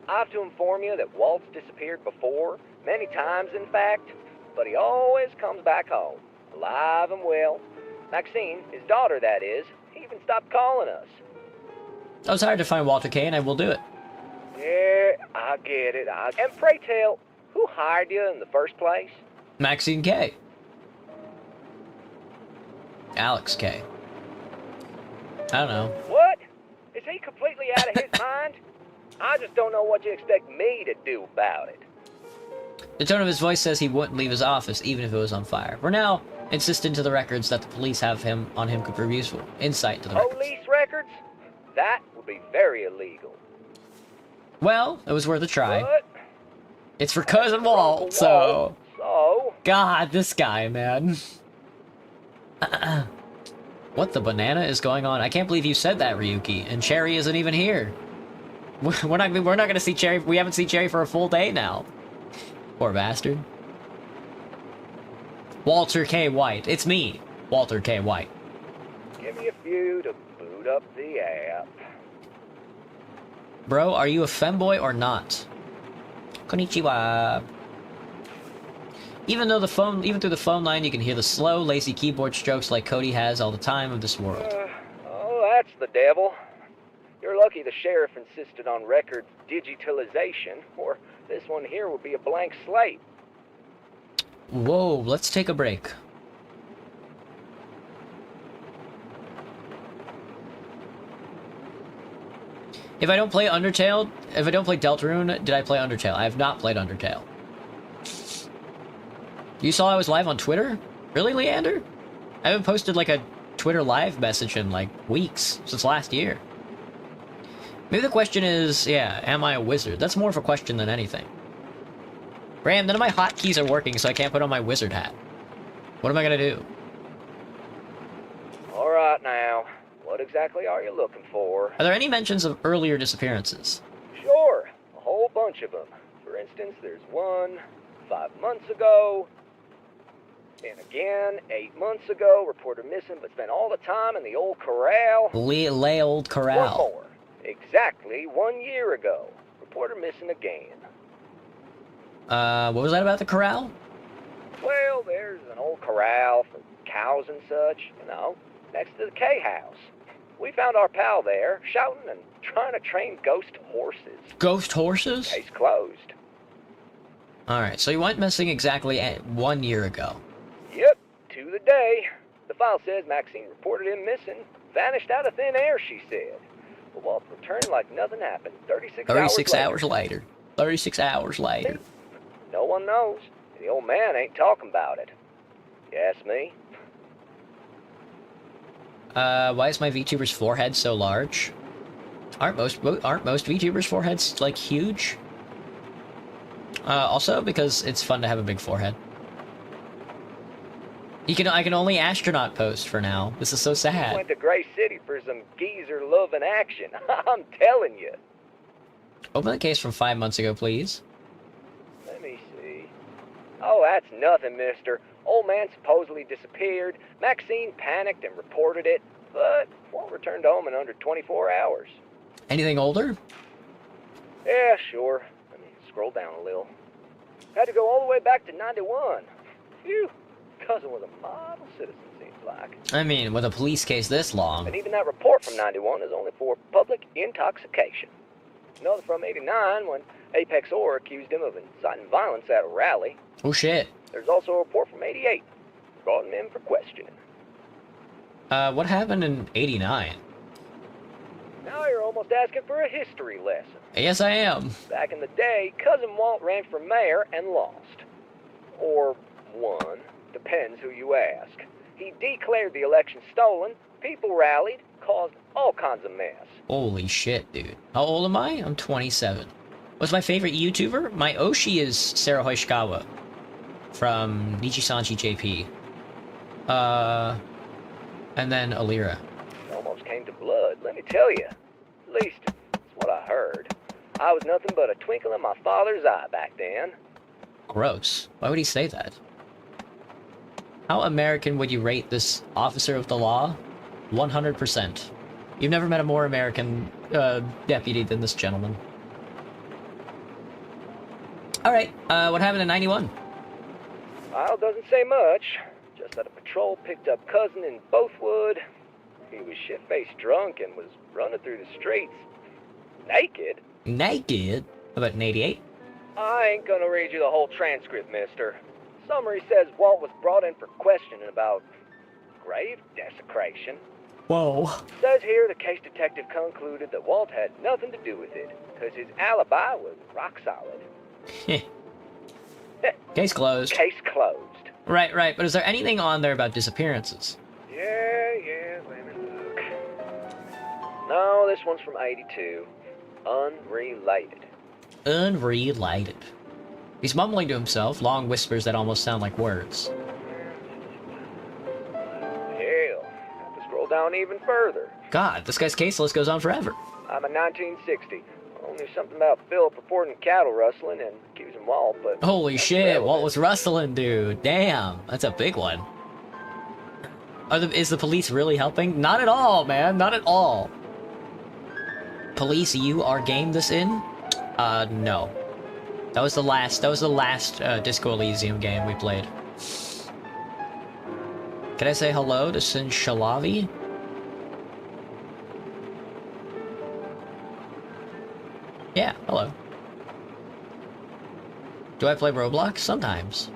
I have to inform you that Walt's disappeared before, many times in fact, but he always comes back home, alive and well. Maxine, his daughter that is, he even stopped calling us. I was hired to find Walter K, and I will do it. Yeah, I get it. And pray tell, who hired you in the first place? Maxine K. Alex K. I don't know. What? Is he completely out of his mind? I just don't know what you expect me to do about it. The tone of his voice says he wouldn't leave his office even if it was on fire. For now, insist into the records that the police have on him could prove useful. Insight to the records. Police records? That would be very illegal. Well, it was worth a try. What? It's for Cousin Walt, so... So? God, this guy, man. What the banana is going on? I can't believe you said that, Ryuki. And Cherry isn't even here. We're not gonna see Cherry. We haven't seen Cherry for a full day now. Poor bastard. Walter K. White. It's me, Walter K. White. Give me a few to boot up the app. Bro, are you a femboy or not? Konnichiwa. Even through the phone line, you can hear the slow, lazy keyboard strokes like Cody has all the time of this world. Oh, that's the devil. You're lucky the sheriff insisted on record digitalization, or this one here would be a blank slate. Whoa, let's take a break. If I don't play Deltarune, did I play Undertale? I have not played Undertale. You saw I was live on Twitter? Really, Leander? I haven't posted like a Twitter live message in like weeks, since last year. Maybe the question is, yeah, am I a wizard? That's more of a question than anything. Graham, none of my hotkeys are working, so I can't put on my wizard hat. What am I gonna do? Alright now, what exactly are you looking for? Are there any mentions of earlier disappearances? Sure, a whole bunch of them. For instance, there's one 5 months ago, and again 8 months ago, reporter missing but spent all the time in the old corral. Lay old corral. One more. Exactly 1 year ago. Reporter missing again. What was that about the corral? Well, there's an old corral for cows and such, you know, next to the K house. We found our pal there, shouting and trying to train ghost horses. Ghost horses? Case closed. Alright, so he went missing exactly 1 year ago. Yep, to the day. The file says Maxine reported him missing. Vanished out of thin air, she said. But Walt returned like nothing happened. 36 hours later. 36 hours later. No one knows. And the old man ain't talking about it. You ask me? Why is my VTuber's forehead so large? Aren't most VTubers' foreheads, like, huge? Also, because it's fun to have a big forehead. I can only astronaut post for now. This is so sad. Went to Gray City for some geezer-loving action. I'm telling you. Open the case from 5 months ago, please. Let me see. Oh, that's nothing, mister. Old man supposedly disappeared. Maxine panicked and reported it, but Walt returned home in under 24 hours. Anything older? Yeah, sure. Let me scroll down a little. Had to go all the way back to 91. Phew. Cousin was a model citizen, seems like. I mean, with a police case this long. And even that report from 91 is only for public intoxication. Another from 89 when Apex Orr accused him of inciting violence at a rally. Oh shit. There's also a report from 88. Brought him in for questioning. What happened in 89? Now you're almost asking for a history lesson. Yes, I am. Back in the day, Cousin Walt ran for mayor and lost. Or won. Depends who you ask. He declared the election stolen, people rallied, caused all kinds of mess. Holy shit, dude. How old am I? I'm 27. What's my favorite YouTuber? My Oshi is Sarah Hoishikawa from Nichisanchi JP. And then Alira. It almost came to blood, let me tell you. At least, that's what I heard. I was nothing but a twinkle in my father's eye back then. Gross. Why would he say that? How American would you rate this officer of the law? 100%. You've never met a more American deputy than this gentleman. Alright, what happened in 91? File doesn't say much. Just that a patrol picked up Cousin in Bothwood. He was shit-faced drunk and was running through the streets. Naked? Naked? How about in 88? I ain't gonna read you the whole transcript, mister. Summary says Walt was brought in for questioning about grave desecration. Whoa. Says here the case detective concluded that Walt had nothing to do with it, because his alibi was rock solid. Case closed. Case closed. Right, but is there anything on there about disappearances? Yeah, let me look. No, this one's from 82. Unrelated. Unrelated. He's mumbling to himself, long whispers that almost sound like words. Hell, have to scroll down even further. God, this guy's case list goes on forever. I'm in 1960. Only something about Philip reporting cattle rustling and accusing Walt, but... Holy shit, Walt was rustling, dude. Damn, that's a big one. Is the police really helping? Not at all, man, not at all. Police, you are game this in? No. That was the last Disco Elysium game we played. Can I say hello to Sin Shalavi? Yeah, hello. Do I play Roblox? Sometimes.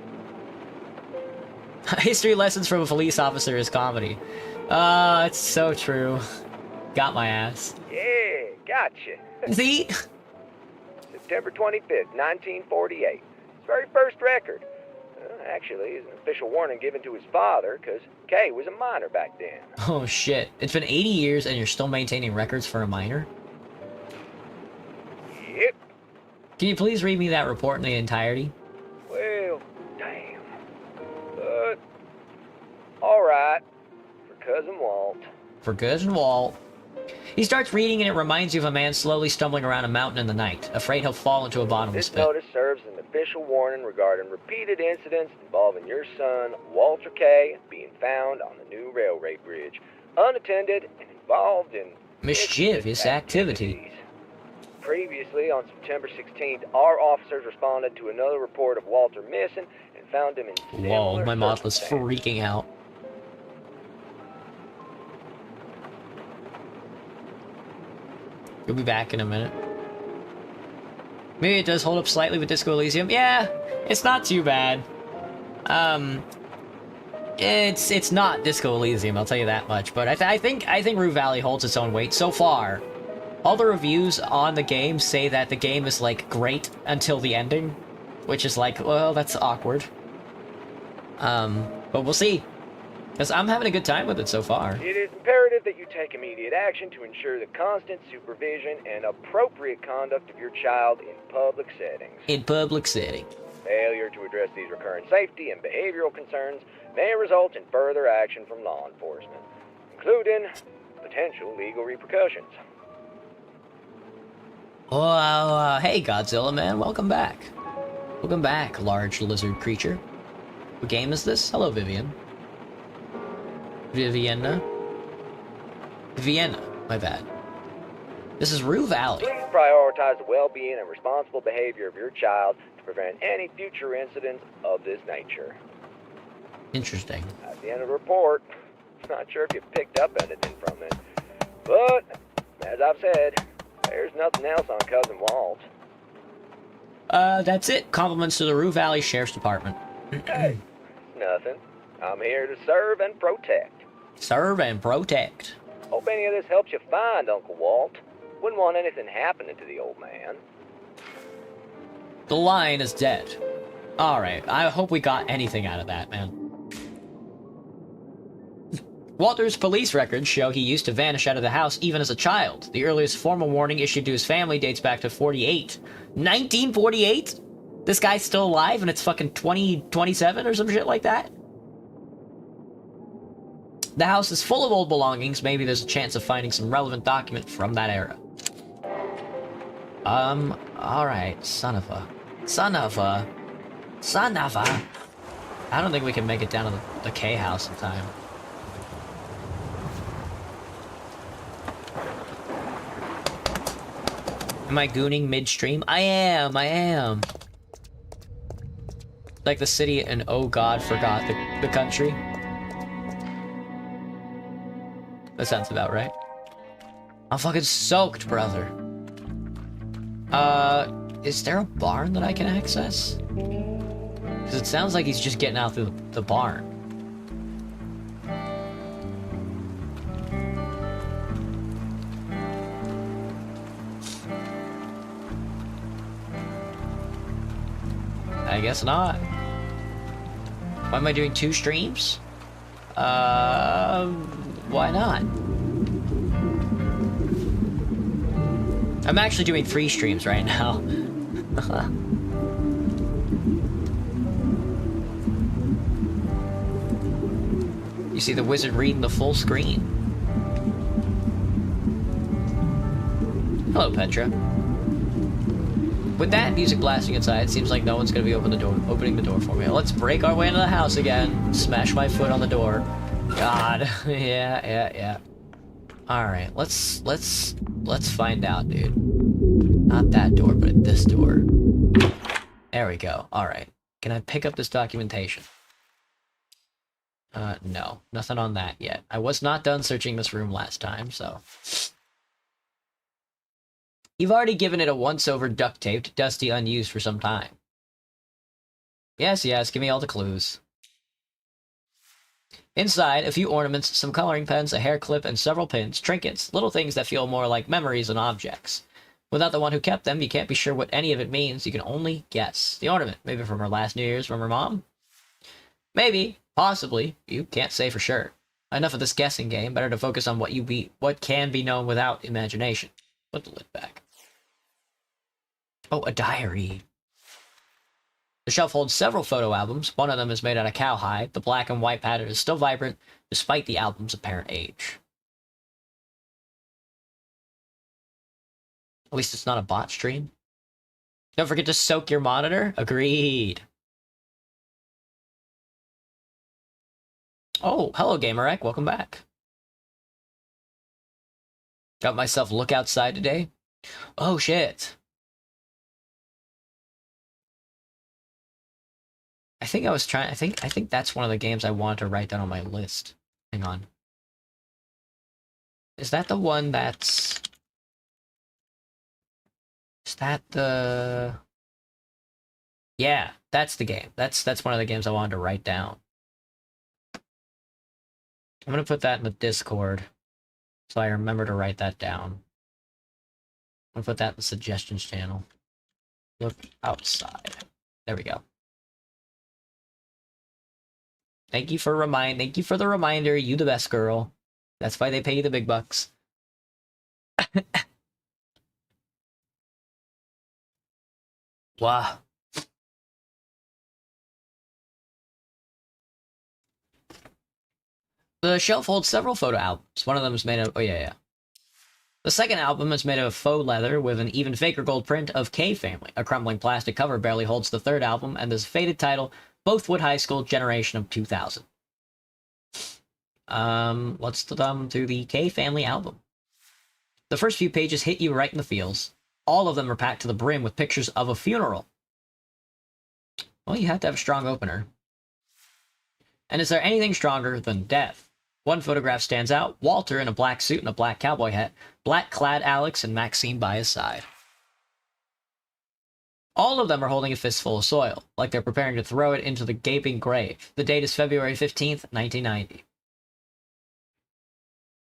History lessons from a police officer is comedy. It's so true. Got my ass. Yeah, gotcha. See? September 25th, 1948. His very first record. Actually, is an official warning given to his father, because Kay was a minor back then. Oh shit. It's been 80 years and you're still maintaining records for a minor? Yep. Can you please read me that report in the entirety? Well, damn. But, alright. For Cousin Walt. For Cousin Walt. He starts reading and it reminds you of a man slowly stumbling around a mountain in the night, afraid he'll fall into a bottomless This pit. notice serves as an official warning regarding repeated incidents involving your son, Walter Kay, being found on the new railway bridge, unattended and involved in mischievous activity. Previously, on September 16th, our officers responded to another report of Walter missing and found him in similar Whoa, my mod was circumstances. freaking out. You'll be back in a minute. Maybe it does hold up slightly with Disco Elysium. Yeah, it's not too bad. It's not Disco Elysium, I'll tell you that much. But I think Rue Valley holds its own weight so far. All the reviews on the game say that the game is like great until the ending, which is like, well, that's awkward. But we'll see. Because I'm having a good time with it so far. It is imperative that you take immediate action to ensure the constant supervision and appropriate conduct of your child in public settings. In public setting. Failure to address these recurrent safety and behavioral concerns may result in further action from law enforcement, including potential legal repercussions. Oh, hey Godzilla man, welcome back. Welcome back, large lizard creature. What game is this? Hello, Vivian. Vienna, my bad. This is Rue Valley. Please prioritize the well-being and responsible behavior of your child to prevent any future incidents of this nature. Interesting. At the end of the report, not sure if you picked up anything from it. But, as I've said, there's nothing else on Cousin Walt. That's it. Compliments to the Rue Valley Sheriff's Department. Hey, nothing. I'm here to serve and protect. Serve and protect. Hope any of this helps you find Uncle Walt. Wouldn't want anything happening to the old man. The lion is dead. Alright, I hope we got anything out of that, man. Walter's police records show he used to vanish out of the house even as a child. The earliest formal warning issued to his family dates back to 48. 1948? This guy's still alive and it's fucking 2027 or some shit like that? The house is full of old belongings. Maybe there's a chance of finding some relevant document from that era. Alright, son of a... I don't think we can make it down to the K house in time. Am I gooning midstream? I am. Like the city and oh god forgot the country. That sounds about right. I'm fucking soaked, brother. Is there a barn that I can access? Because it sounds like he's just getting out through the barn. I guess not. Why am I doing 2 streams? Why not? I'm actually doing 3 streams right now. You see the wizard reading the full screen. Hello, Petra. With that music blasting inside, it seems like no one's gonna be opening the door for me. Let's break our way into the house again. Smash my foot on the door. God. yeah. Alright, let's find out, dude. Not that door, but this door. There we go. Alright. Can I pick up this documentation? No. Nothing on that yet. I was not done searching this room last time, so... You've already given it a once-over duct-taped, dusty, unused for some time. Yes, give me all the clues. Inside, a few ornaments, some coloring pens, a hair clip, and several pins, trinkets, little things that feel more like memories than objects. Without the one who kept them, you can't be sure what any of it means. You can only guess. The ornament, maybe from her last New Year's from her mom? Maybe, possibly, you can't say for sure. Enough of this guessing game, better to focus on what can be known without imagination. Put the lid back. Oh, a diary. The shelf holds several photo albums. One of them is made out of cowhide. The black and white pattern is still vibrant, despite the album's apparent age. At least it's not a bot stream. Don't forget to soak your monitor. Agreed. Oh, hello, Gamerek. Welcome back. Got myself look outside today. Oh, shit. I think I think that's one of the games I wanted to write down on my list. Hang on. Is that the one that's... Is that the... Yeah, that's the game. That's one of the games I wanted to write down. I'm gonna put that in the Discord, so I remember to write that down. I'm gonna put that in the suggestions channel. Look outside. There we go. Thank you for the reminder. You the best girl. That's why they pay you the big bucks. Wow. The shelf holds several photo albums. One of them is made of... Oh, yeah. The second album is made of faux leather with an even faker gold print of K Family. A crumbling plastic cover barely holds the third album, and there's a faded title, Bothwood High School, Generation of 2000. Let's thumb through the K Family album. The first few pages hit you right in the feels. All of them are packed to the brim with pictures of a funeral. Well, you have to have a strong opener. And is there anything stronger than death? One photograph stands out, Walter in a black suit and a black cowboy hat, black-clad Alex and Maxine by his side. All of them are holding a fistful of soil, like they're preparing to throw it into the gaping grave. The date is February 15th, 1990.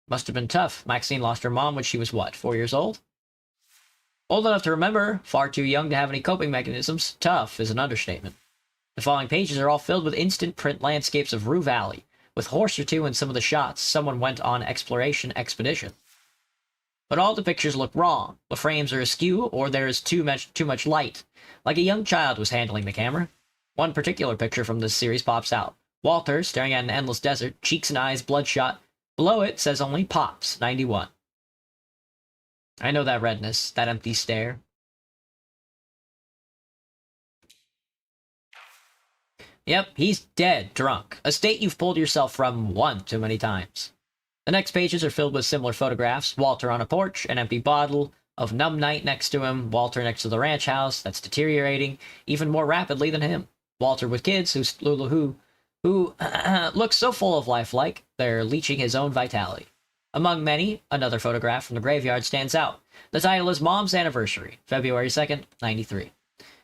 Must have been tough. Maxine lost her mom when she was, what, 4 years old? Old enough to remember, far too young to have any coping mechanisms. Tough is an understatement. The following pages are all filled with instant print landscapes of Rue Valley, with horse or two in some of the shots. Someone went on exploration expedition. But all the pictures look wrong. The frames are askew, or there is too much light, like a young child was handling the camera. One particular picture from this series pops out. Walter, staring at an endless desert, cheeks and eyes bloodshot. Below it says only Pops, 91. I know that redness, that empty stare. Yep, he's dead drunk, a state you've pulled yourself from one too many times. The next pages are filled with similar photographs. Walter on a porch, an empty bottle of Numb Night next to him, Walter next to the ranch house that's deteriorating even more rapidly than him. Walter with kids who looks so full of life like they're leeching his own vitality. Among many, another photograph from the graveyard stands out. The title is Mom's Anniversary, February 2nd, 93.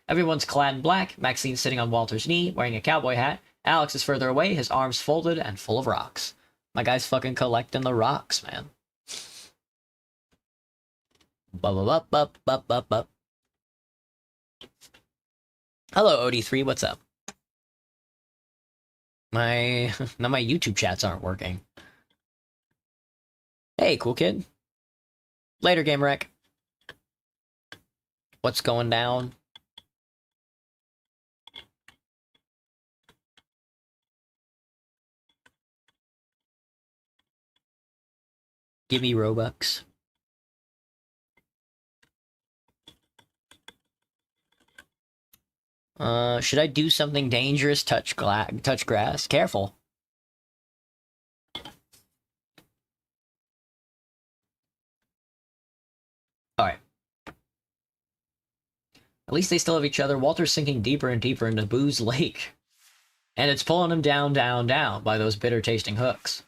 Everyone's clad in black, Maxine's sitting on Walter's knee, wearing a cowboy hat. Alex is further away, his arms folded and full of rocks. My guy's fucking collecting the rocks, man. Hello, OD3, what's up? Now my YouTube chats aren't working. Hey, cool kid. Later, Game Wreck. What's going down? Give me Robux. Should I do something dangerous? Touch grass. Careful. Alright. At least they still have each other. Walter's sinking deeper and deeper into Boo's lake. And it's pulling him down, down, down by those bitter-tasting hooks.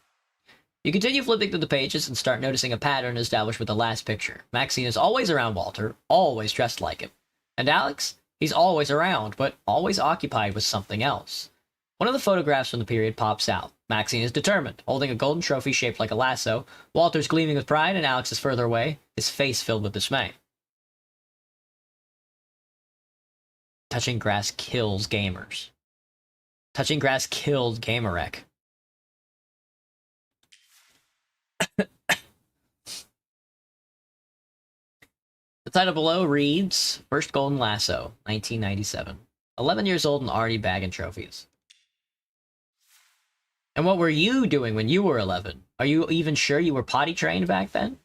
You continue flipping through the pages and start noticing a pattern established with the last picture. Maxine is always around Walter, always dressed like him. And Alex? He's always around, but always occupied with something else. One of the photographs from the period pops out. Maxine is determined, holding a golden trophy shaped like a lasso. Walter's gleaming with pride, and Alex is further away, his face filled with dismay. Touching grass kills gamers. Touching grass killed Gamerek. The title below reads, First Golden Lasso, 1997. 11 years old and already bagging trophies. And what were you doing when you were 11? Are you even sure you were potty trained back then?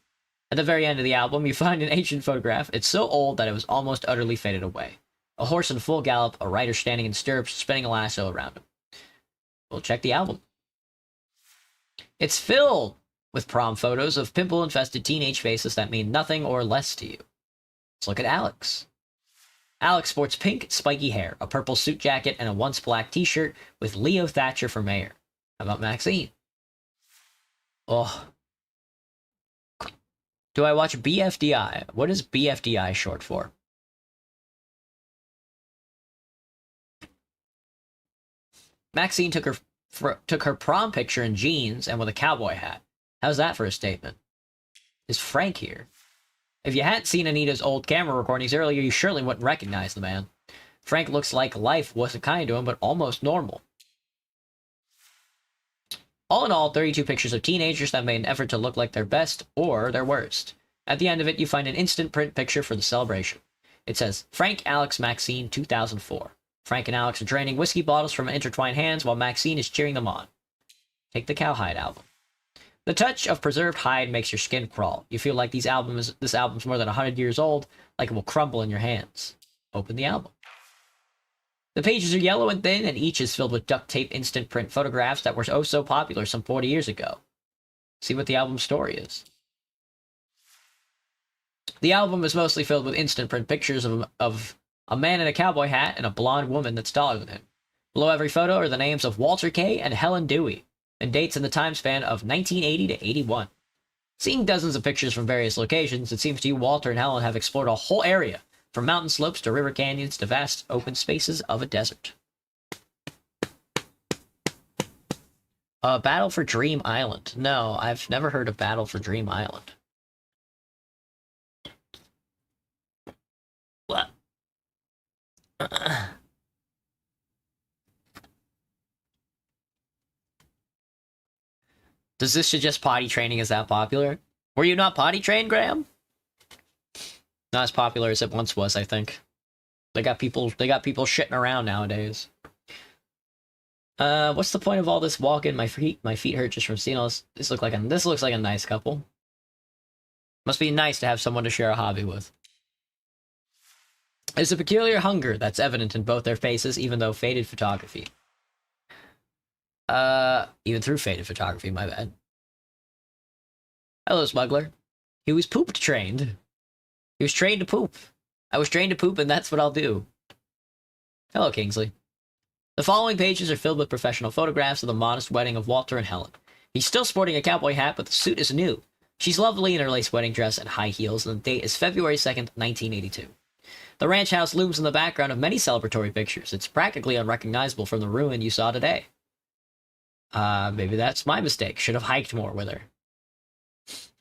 At the very end of the album, you find an ancient photograph. It's so old that it was almost utterly faded away. A horse in full gallop, a rider standing in stirrups, spinning a lasso around him. We'll check the album. It's filled with prom photos of pimple-infested teenage faces that mean nothing or less to you. Let's look at Alex. Alex sports pink, spiky hair, a purple suit jacket, and a once black t-shirt with Leo Thatcher for mayor. How about Maxine? Oh. Do I watch BFDI? What is BFDI short for? Maxine took her prom picture in jeans and with a cowboy hat. How's that for a statement? Is Frank here? If you hadn't seen Anita's old camera recordings earlier, you surely wouldn't recognize the man. Frank looks like life wasn't kind to him, but almost normal. All in all, 32 pictures of teenagers that made an effort to look like their best or their worst. At the end of it, you find an instant print picture for the celebration. It says, Frank, Alex, Maxine, 2004. Frank and Alex are draining whiskey bottles from intertwined hands while Maxine is cheering them on. Take the Cowhide album. The touch of preserved hide makes your skin crawl. You feel like this album's more than 100 years old, like it will crumble in your hands. Open the album. The pages are yellow and thin, and each is filled with duct tape instant print photographs that were oh so popular some 40 years ago. See what the album's story is. The album is mostly filled with instant print pictures of a man in a cowboy hat and a blonde woman that's taller than him. Below every photo are the names of Walter K. and Helen Dewey, and dates in the time span of 1980 to 81. Seeing dozens of pictures from various locations, it seems to you Walter and Helen have explored a whole area, from mountain slopes to river canyons to vast open spaces of a desert. Battle for Dream Island. No, I've never heard of Battle for Dream Island. What? Does this suggest potty training is that popular? Were you not potty trained, Graham? Not as popular as it once was, I think. They got people shitting around nowadays. What's the point of all this walking? My feet hurt just from seeing all this. This looks like a nice couple. Must be nice to have someone to share a hobby with. There's a peculiar hunger that's evident in both their faces, even through faded photography, my bad. Hello, smuggler. He was poop trained. He was trained to poop. I was trained to poop, and that's what I'll do. Hello, Kingsley. The following pages are filled with professional photographs of the modest wedding of Walter and Helen. He's still sporting a cowboy hat, but the suit is new. She's lovely in her lace wedding dress and high heels, and the date is February 2nd, 1982. The ranch house looms in the background of many celebratory pictures. It's practically unrecognizable from the ruin you saw today. Maybe that's my mistake. Should have hiked more with her.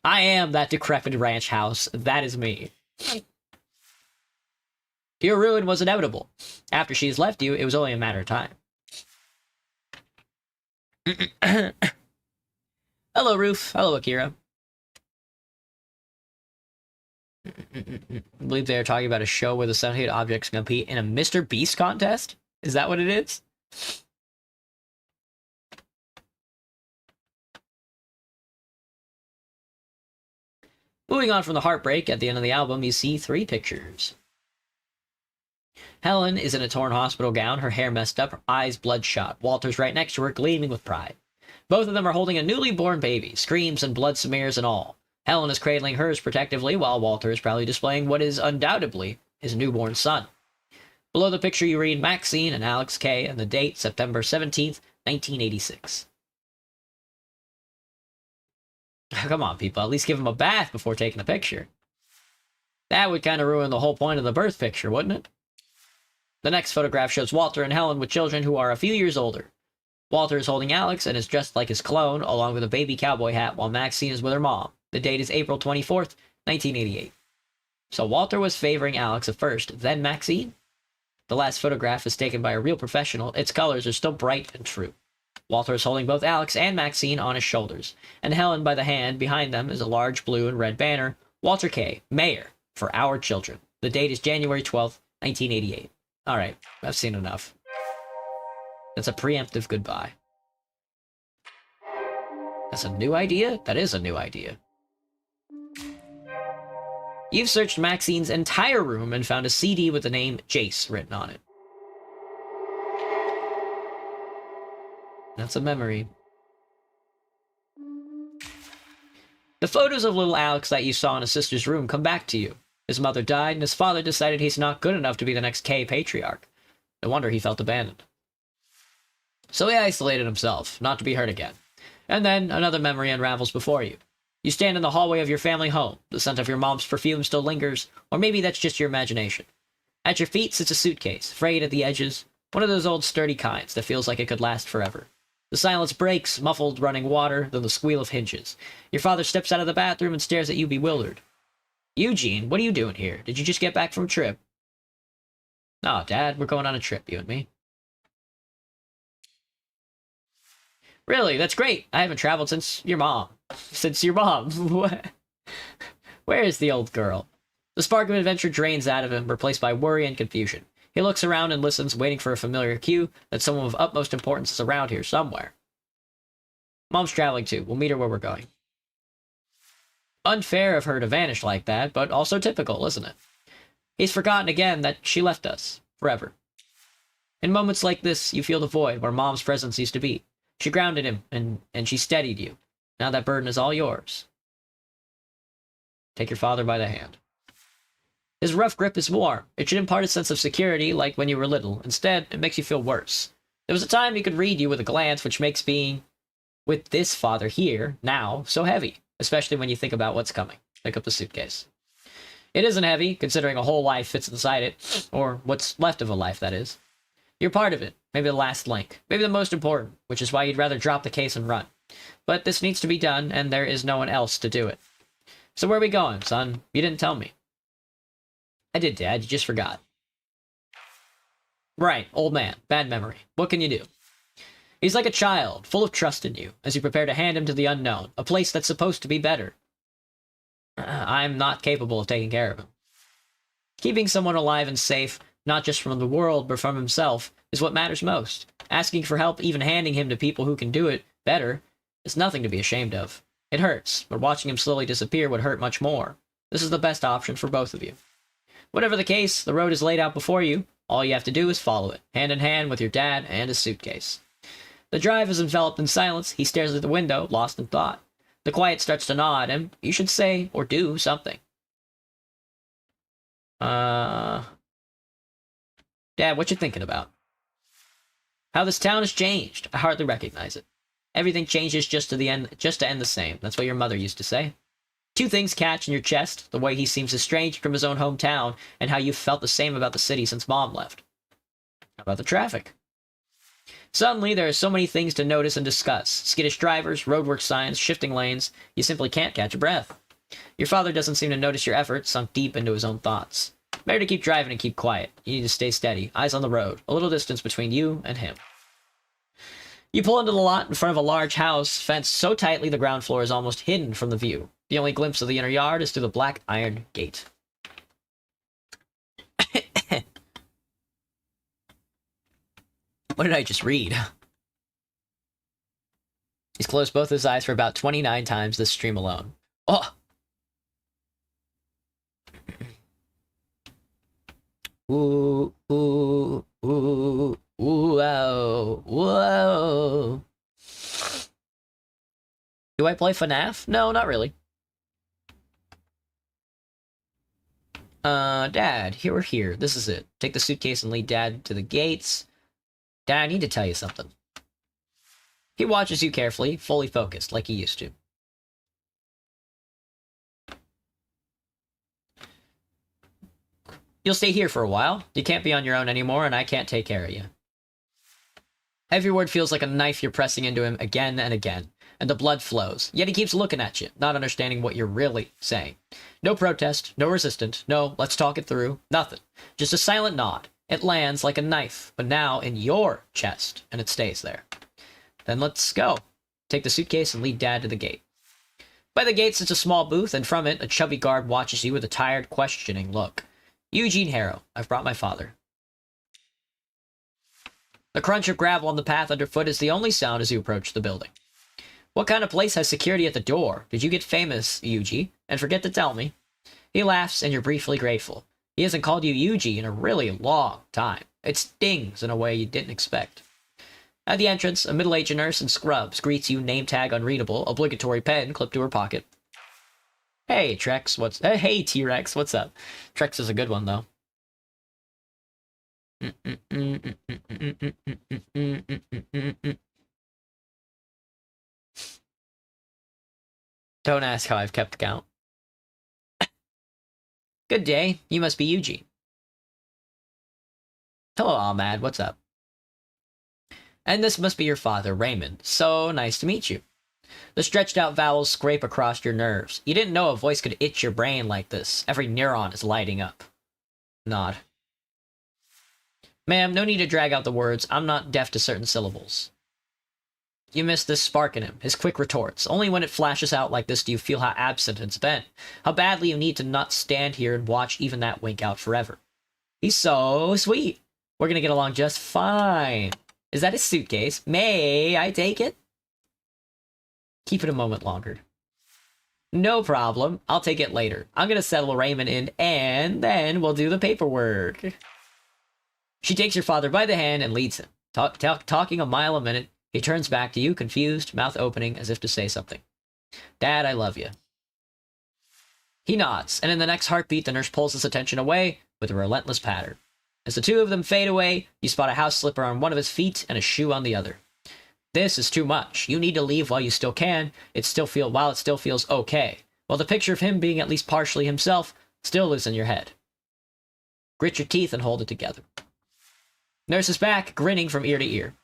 I am that decrepit ranch house. That is me. Your ruin was inevitable. After she's left you, it was only a matter of time. Hello, Roof. Hello, Akira. I believe they are talking about a show where the 78 objects compete in a Mr. Beast contest? Is that what it is? Moving on from the heartbreak, at the end of the album, you see 3 pictures. Helen is in a torn hospital gown, her hair messed up, her eyes bloodshot. Walter's right next to her, gleaming with pride. Both of them are holding a newly born baby, screams and blood smears and all. Helen is cradling hers protectively, while Walter is proudly displaying what is undoubtedly his newborn son. Below the picture you read Maxine and Alex K. and the date, September 17th, 1986. Come on, people, at least give him a bath before taking a picture. That would kind of ruin the whole point of the birth picture, wouldn't it? The next photograph shows Walter and Helen with children who are a few years older. Walter is holding Alex and is dressed like his clone, along with a baby cowboy hat, while Maxine is with her mom. The date is April 24th, 1988. So Walter was favoring Alex at first, then Maxine? The last photograph is taken by a real professional. Its colors are still bright and true. Walter is holding both Alex and Maxine on his shoulders, and Helen by the hand. Behind them is a large blue and red banner, Walter K., Mayor, for our children. The date is January 12th, 1988. Alright, I've seen enough. That's a preemptive goodbye. That's a new idea? That is a new idea. You've searched Maxine's entire room and found a CD with the name Jace written on it. That's a memory. The photos of little Alex that you saw in his sister's room come back to you. His mother died, and his father decided he's not good enough to be the next K patriarch. No wonder he felt abandoned. So he isolated himself, not to be hurt again. And then another memory unravels before you. You stand in the hallway of your family home. The scent of your mom's perfume still lingers, or maybe that's just your imagination. At your feet sits a suitcase, frayed at the edges, one of those old sturdy kinds that feels like it could last forever. The silence breaks, muffled running water, then the squeal of hinges. Your father steps out of the bathroom and stares at you bewildered. Eugene, what are you doing here? Did you just get back from a trip? No, Dad, we're going on a trip, you and me. Really? That's great. I haven't traveled since your mom. Where is the old girl? The spark of adventure drains out of him, replaced by worry and confusion. He looks around and listens, waiting for a familiar cue that someone of utmost importance is around here somewhere. Mom's traveling too. We'll meet her where we're going. Unfair of her to vanish like that, but also typical, isn't it? He's forgotten again that she left us. Forever. In moments like this, you feel the void where Mom's presence used to be. She grounded him, and she steadied you. Now that burden is all yours. Take your father by the hand. His rough grip is warm. It should impart a sense of security like when you were little. Instead, it makes you feel worse. There was a time he could read you with a glance, which makes being with this father here, now, so heavy, especially when you think about what's coming. Pick up the suitcase. It isn't heavy, considering a whole life fits inside it, or what's left of a life, that is. You're part of it, maybe the last link, maybe the most important, which is why you'd rather drop the case and run. But this needs to be done, and there is no one else to do it. So where are we going, son? You didn't tell me. I did, Dad, you just forgot. Right, old man, bad memory. What can you do? He's like a child, full of trust in you, as you prepare to hand him to the unknown, a place that's supposed to be better. I'm not capable of taking care of him. Keeping someone alive and safe, not just from the world, but from himself, is what matters most. Asking for help, even handing him to people who can do it better, is nothing to be ashamed of. It hurts, but watching him slowly disappear would hurt much more. This is the best option for both of you. Whatever the case, the road is laid out before you. All you have to do is follow it, hand in hand with your dad and his suitcase. The drive is enveloped in silence. He stares at the window, lost in thought. The quiet starts to gnaw at him. You should say or do something. Dad, what you thinking about? How this town has changed. I hardly recognize it. Everything changes just to end the same. That's what your mother used to say. Two things catch in your chest, the way he seems estranged from his own hometown, and how you've felt the same about the city since Mom left. How about the traffic? Suddenly, there are so many things to notice and discuss. Skittish drivers, roadwork signs, shifting lanes. You simply can't catch a breath. Your father doesn't seem to notice your effort, sunk deep into his own thoughts. Better to keep driving and keep quiet. You need to stay steady, eyes on the road, a little distance between you and him. You pull into the lot in front of a large house, fenced so tightly the ground floor is almost hidden from the view. The only glimpse of the inner yard is through the black iron gate. What did I just read? He's closed both his eyes for about 29 times this stream alone. Oh! Ooh, ooh, ooh, whoa, whoa. Do I play FNAF? No, not really. Dad, here we're here. This is it. Take the suitcase and lead Dad to the gates. Dad, I need to tell you something. He watches you carefully, fully focused, like he used to. You'll stay here for a while. You can't be on your own anymore, and I can't take care of you. Every word feels like a knife you're pressing into him again and again, and the blood flows. Yet he keeps looking at you, not understanding what you're really saying. No protest, no resistance, no let's talk it through, nothing. Just a silent nod. It lands like a knife, but now in your chest, and it stays there. Then let's go. Take the suitcase and lead Dad to the gate. By the gate sits a small booth, and from it, a chubby guard watches you with a tired, questioning look. Eugene Harrow, I've brought my father. The crunch of gravel on the path underfoot is the only sound as you approach the building. What kind of place has security at the door? Did you get famous, Yuji, and forget to tell me? He laughs, and you're briefly grateful. He hasn't called you Yuji in a really long time. It stings in a way you didn't expect. At the entrance, a middle-aged nurse in scrubs greets you, name tag unreadable, obligatory pen clipped to her pocket. Hey, Trex, hey, T-Rex, what's up? Trex is a good one, though. Don't ask how I've kept count. Good day, you must be Yuji. Hello, Ahmad, what's up? And this must be your father, Raymond. So nice to meet you. The stretched out vowels scrape across your nerves. You didn't know a voice could itch your brain like this. Every neuron is lighting up. Nod. Ma'am, no need to drag out the words. I'm not deaf to certain syllables. You miss this spark in him, his quick retorts. Only when it flashes out like this do you feel how absent it's been. How badly you need to not stand here and watch even that wink out forever. He's so sweet. We're gonna get along just fine. Is that his suitcase? May I take it? Keep it a moment longer. No problem. I'll take it later. I'm gonna settle Raymond in, and then we'll do the paperwork. She takes your father by the hand and leads him. Talking a mile a minute, he turns back to you, confused, mouth opening as if to say something. Dad, I love you. He nods, and in the next heartbeat, the nurse pulls his attention away with a relentless patter. As the two of them fade away, you spot a house slipper on one of his feet and a shoe on the other. This is too much. You need to leave while you still can. While it still feels okay. While the picture of him being at least partially himself still lives in your head. Grit your teeth and hold it together. Nurse is back, grinning from ear to ear.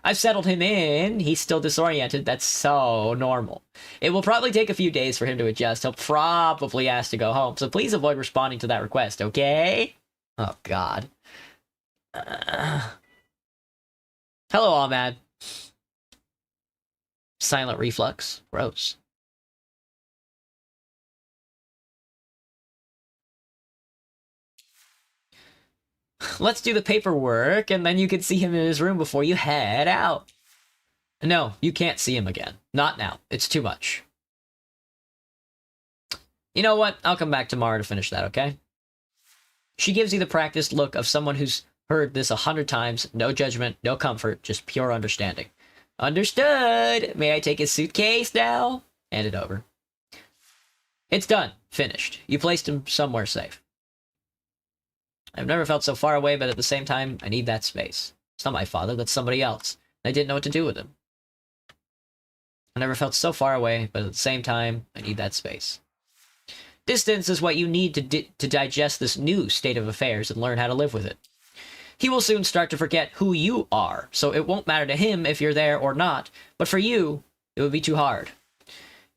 I've settled him in. He's still disoriented. That's so normal. It will probably take a few days for him to adjust. He'll probably ask to go home, so please avoid responding to that request, okay? Oh, God. Hello, Ahmad. Silent reflux. Gross. Let's do the paperwork, and then you can see him in his room before you head out. No, you can't see him again. Not now. It's too much. You know what? I'll come back tomorrow to finish that, okay? She gives you the practiced look of someone who's heard this 100 times. No judgment, no comfort, just pure understanding. Understood! May I take his suitcase now? Hand it over. It's done. Finished. You placed him somewhere safe. I've never felt so far away, but at the same time, I need that space. It's not my father, that's somebody else. I didn't know what to do with him. I never felt so far away, but at the same time, I need that space. Distance is what you need to digest this new state of affairs and learn how to live with it. He will soon start to forget who you are, so it won't matter to him if you're there or not, but for you, it would be too hard.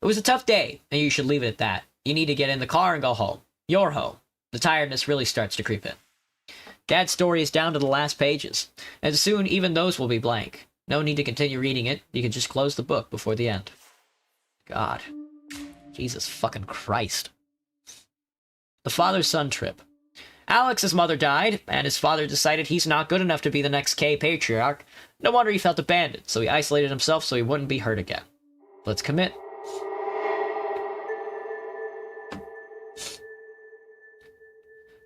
It was a tough day, and you should leave it at that. You need to get in the car and go home. You're home. The tiredness really starts to creep in. Dad's story is down to the last pages, and soon even those will be blank. No need to continue reading it. You can just close the book before the end. God. Jesus fucking Christ. The father-son trip. Alex's mother died, and his father decided he's not good enough to be the next K patriarch. No wonder he felt abandoned, so he isolated himself so he wouldn't be hurt again. Let's commit.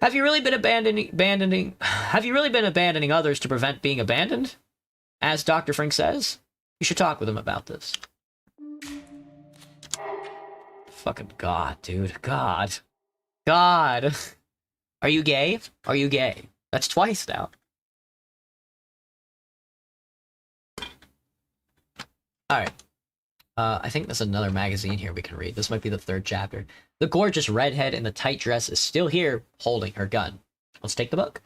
Have you really been abandoning others to prevent being abandoned? As Dr. Frink says, you should talk with him about this. Fucking God, dude. God. God. Are you gay? Are you gay? That's twice now. Alright. I think there's another magazine here we can read. This might be the 3rd chapter. The gorgeous redhead in the tight dress is still here, holding her gun. Let's take the book.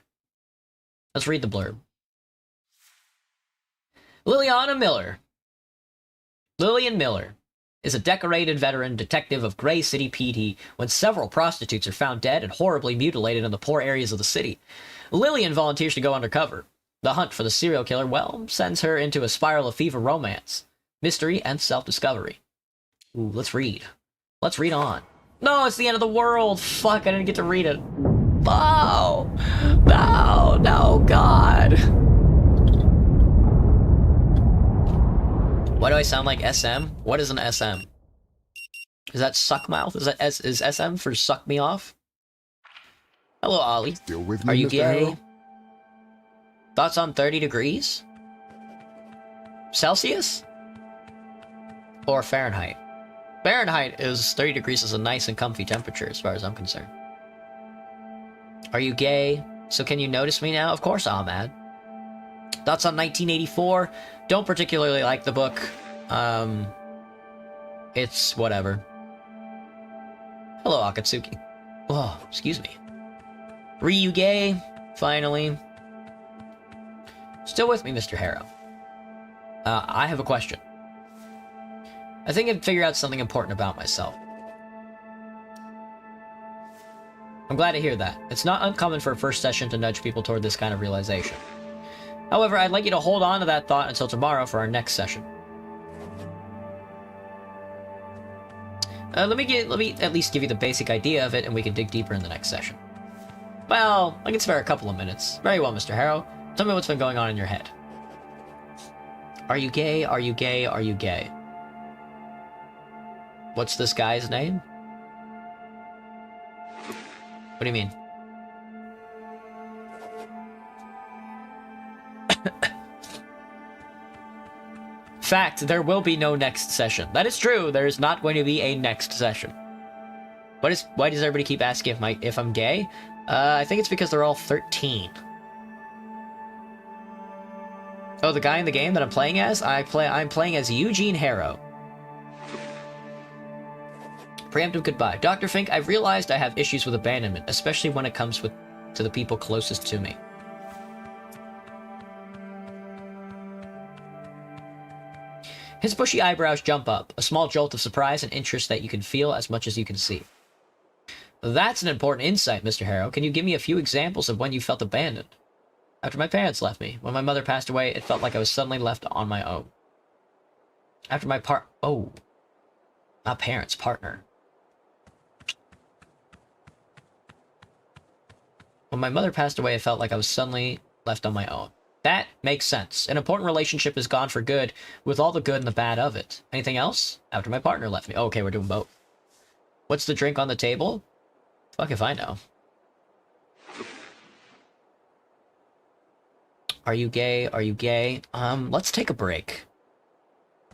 Let's read the blurb. Liliana Miller. Lillian Miller is a decorated veteran detective of Gray City PD when several prostitutes are found dead and horribly mutilated in the poor areas of the city. Lillian volunteers to go undercover. The hunt for the serial killer, well, sends her into a spiral of fever romance, mystery, and self-discovery. Ooh, let's read. Let's read on. No, it's the end of the world! Fuck, I didn't get to read it. No! No, no, God! Why do I sound like SM? What is an SM? Is that suck mouth? Is that is SM for suck me off? Hello, Ollie. Still with me, Are you Mr. gay? Harrell? Thoughts on 30 degrees? Celsius? Or Fahrenheit? Fahrenheit is 30 degrees is a nice and comfy temperature as far as I'm concerned. Are you gay? So can you notice me now? Of course, Ahmad. Thoughts on 1984? Don't particularly like the book. It's whatever. Hello, Akatsuki. Oh, excuse me. Ryu gay? Finally. Still with me, Mr. Harrow. I have a question. I think I've figured out something important about myself. I'm glad to hear that. It's not uncommon for a first session to nudge people toward this kind of realization. However, I'd like you to hold on to that thought until tomorrow for our next session. Let me at least give you the basic idea of it, and we can dig deeper in the next session. Well, I can spare a couple of minutes. Very well, Mr. Harrow. Tell me what's been going on in your head. Are you gay? Are you gay? Are you gay? What's this guy's name? What do you mean? Fact, there will be no next session. That is true. There is not going to be a next session. Why does everybody keep asking if I'm gay? I think it's because they're all 13. Oh, the guy in the game that I'm playing as? I'm playing as Eugene Harrow. Preemptive goodbye. Dr. Fink, I've realized I have issues with abandonment, especially when it comes to the people closest to me. His bushy eyebrows jump up, a small jolt of surprise and interest that you can feel as much as you can see. That's an important insight, Mr. Harrow. Can you give me a few examples of when you felt abandoned? After my parents left me. When my mother passed away, it felt like I was suddenly left on my own. After my Oh. Not parents, partner. When my mother passed away, it felt like I was suddenly left on my own. That makes sense. An important relationship is gone for good, with all the good and the bad of it. Anything else? After my partner left me. Oh, okay, we're doing both. What's the drink on the table? Fuck if I know. Are you gay? Are you gay? Let's take a break.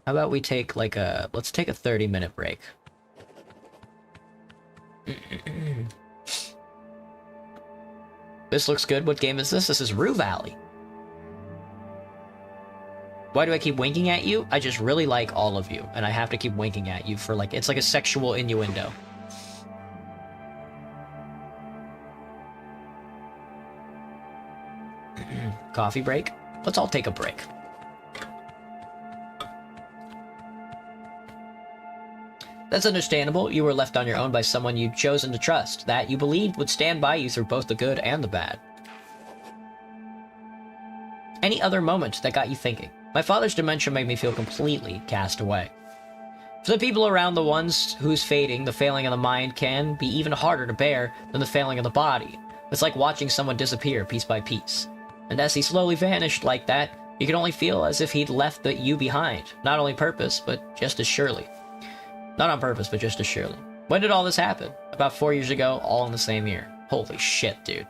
How about we take like let's take a 30-minute break. This looks good. What game is this? This is Rue Valley. Why do I keep winking at you? I just really like all of you, and I have to keep winking at you for like, it's like a sexual innuendo. Coffee break? Let's all take a break. That's understandable. You were left on your own by someone you'd chosen to trust, that you believed would stand by you through both the good and the bad. Any other moment that got you thinking? My father's dementia made me feel completely cast away. For the people around, the ones whose fading, the failing of the mind can be even harder to bear than the failing of the body. It's like watching someone disappear piece by piece. And as he slowly vanished like that, you could only feel as if he'd left you behind. Not only purpose, but just as surely. Not on purpose, but just as surely. When did all this happen? About 4 years ago, all in the same year. Holy shit, dude.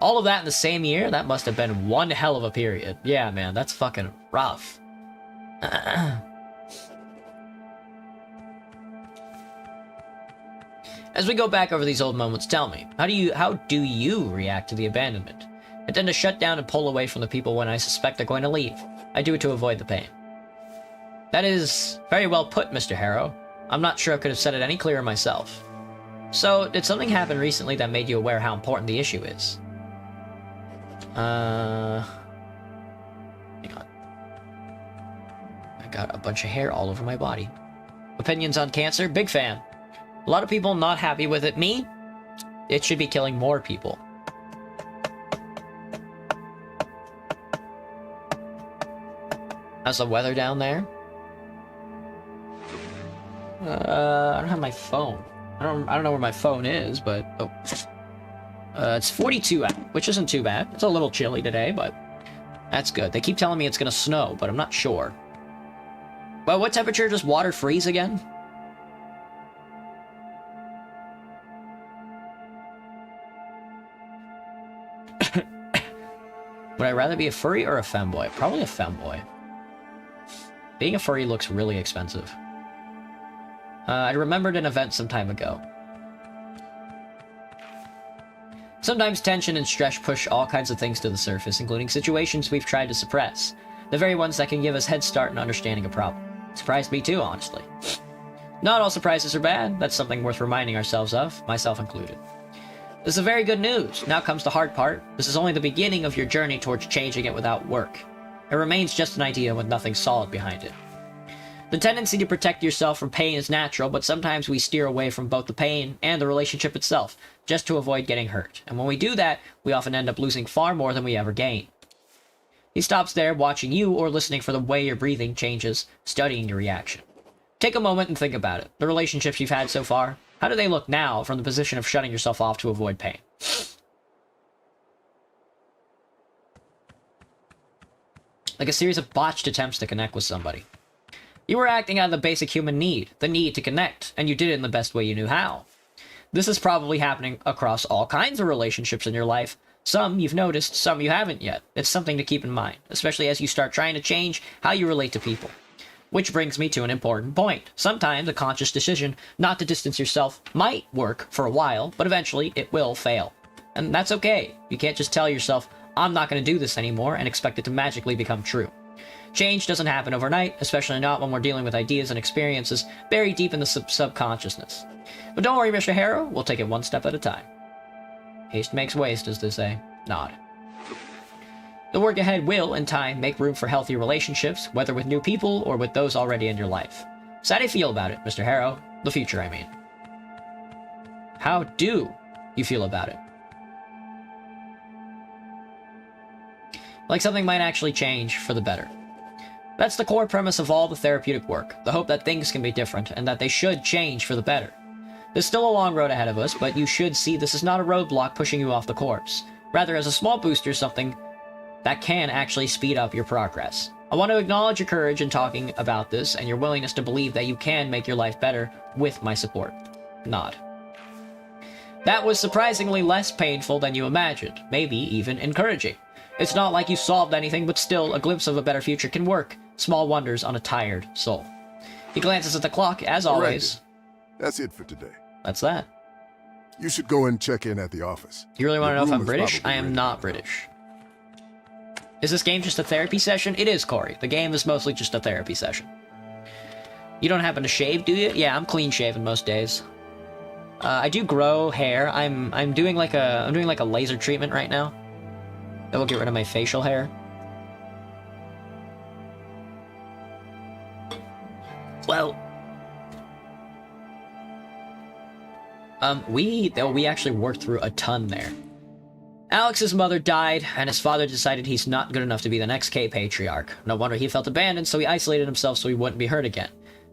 All of that in the same year? That must have been one hell of a period. Yeah, man, that's fucking rough. As we go back over these old moments, tell me, how do you react to the abandonment? I tend to shut down and pull away from the people when I suspect they're going to leave. I do it to avoid the pain. That is very well put, Mr. Harrow. I'm not sure I could have said it any clearer myself. So, did something happen recently that made you aware how important the issue is? Hang on. I got a bunch of hair all over my body. Opinions on cancer? Big fan. A lot of people not happy with it. Me? It should be killing more people. How's the weather down there? I don't have my phone. I don't know where my phone is, but oh. It's 42 out, which isn't too bad. It's a little chilly today, but that's good. They keep telling me it's gonna snow, but I'm not sure. Well, what temperature does water freeze again? Would I rather be a furry or a femboy? Probably a femboy. Being a furry looks really expensive. I remembered an event some time ago. Sometimes tension and stress push all kinds of things to the surface, including situations we've tried to suppress. The very ones that can give us head start in understanding a problem. Surprised me too, honestly. Not all surprises are bad. That's something worth reminding ourselves of, myself included. This is very good news. Now comes the hard part. This is only the beginning of your journey towards changing it without work. It remains just an idea with nothing solid behind it. The tendency to protect yourself from pain is natural, but sometimes we steer away from both the pain and the relationship itself, just to avoid getting hurt. And when we do that, we often end up losing far more than we ever gain. He stops there, watching you or listening for the way your breathing changes, studying your reaction. Take a moment and think about it. The relationships you've had so far, how do they look now from the position of shutting yourself off to avoid pain? Like a series of botched attempts to connect with somebody. You were acting out of the basic human need, the need to connect, and you did it in the best way you knew how. This is probably happening across all kinds of relationships in your life. Some you've noticed, some you haven't yet. It's something to keep in mind, especially as you start trying to change how you relate to people. Which brings me to an important point. Sometimes a conscious decision not to distance yourself might work for a while, but eventually it will fail. And that's okay. You can't just tell yourself, I'm not going to do this anymore, and expect it to magically become true. Change doesn't happen overnight, especially not when we're dealing with ideas and experiences buried deep in the subconsciousness. But don't worry, Mr. Harrow, we'll take it one step at a time. Haste makes waste, as they say. Nod. The work ahead will, in time, make room for healthy relationships, whether with new people or with those already in your life. So how do you feel about it, Mr. Harrow? The future, I mean. How do you feel about it? Like something might actually change for the better. That's the core premise of all the therapeutic work, the hope that things can be different, and that they should change for the better. There's still a long road ahead of us, but you should see this is not a roadblock pushing you off the course. Rather, as a small booster, something that can actually speed up your progress. I want to acknowledge your courage in talking about this, and your willingness to believe that you can make your life better with my support. Nod. That was surprisingly less painful than you imagined, maybe even encouraging. It's not like you solved anything, but still, a glimpse of a better future can work. Small wonders on a tired soul. He glances at the clock, as always. That's it for today. That's that. You should go and check in at the office. You really want to know if I'm room is British? probably I am ready not by now. British. Is this game just a therapy session? It is, Corey. The game is mostly just a therapy session. You don't happen to shave, do you? Yeah, I'm clean shaven most days. I do grow hair. I'm doing like a laser treatment right now. That will get rid of my facial hair. Well, we actually worked through a ton there. Alex's mother died, and his father decided he's not good enough to be the next K-Patriarch. No wonder he felt abandoned, so he isolated himself so he wouldn't be hurt again.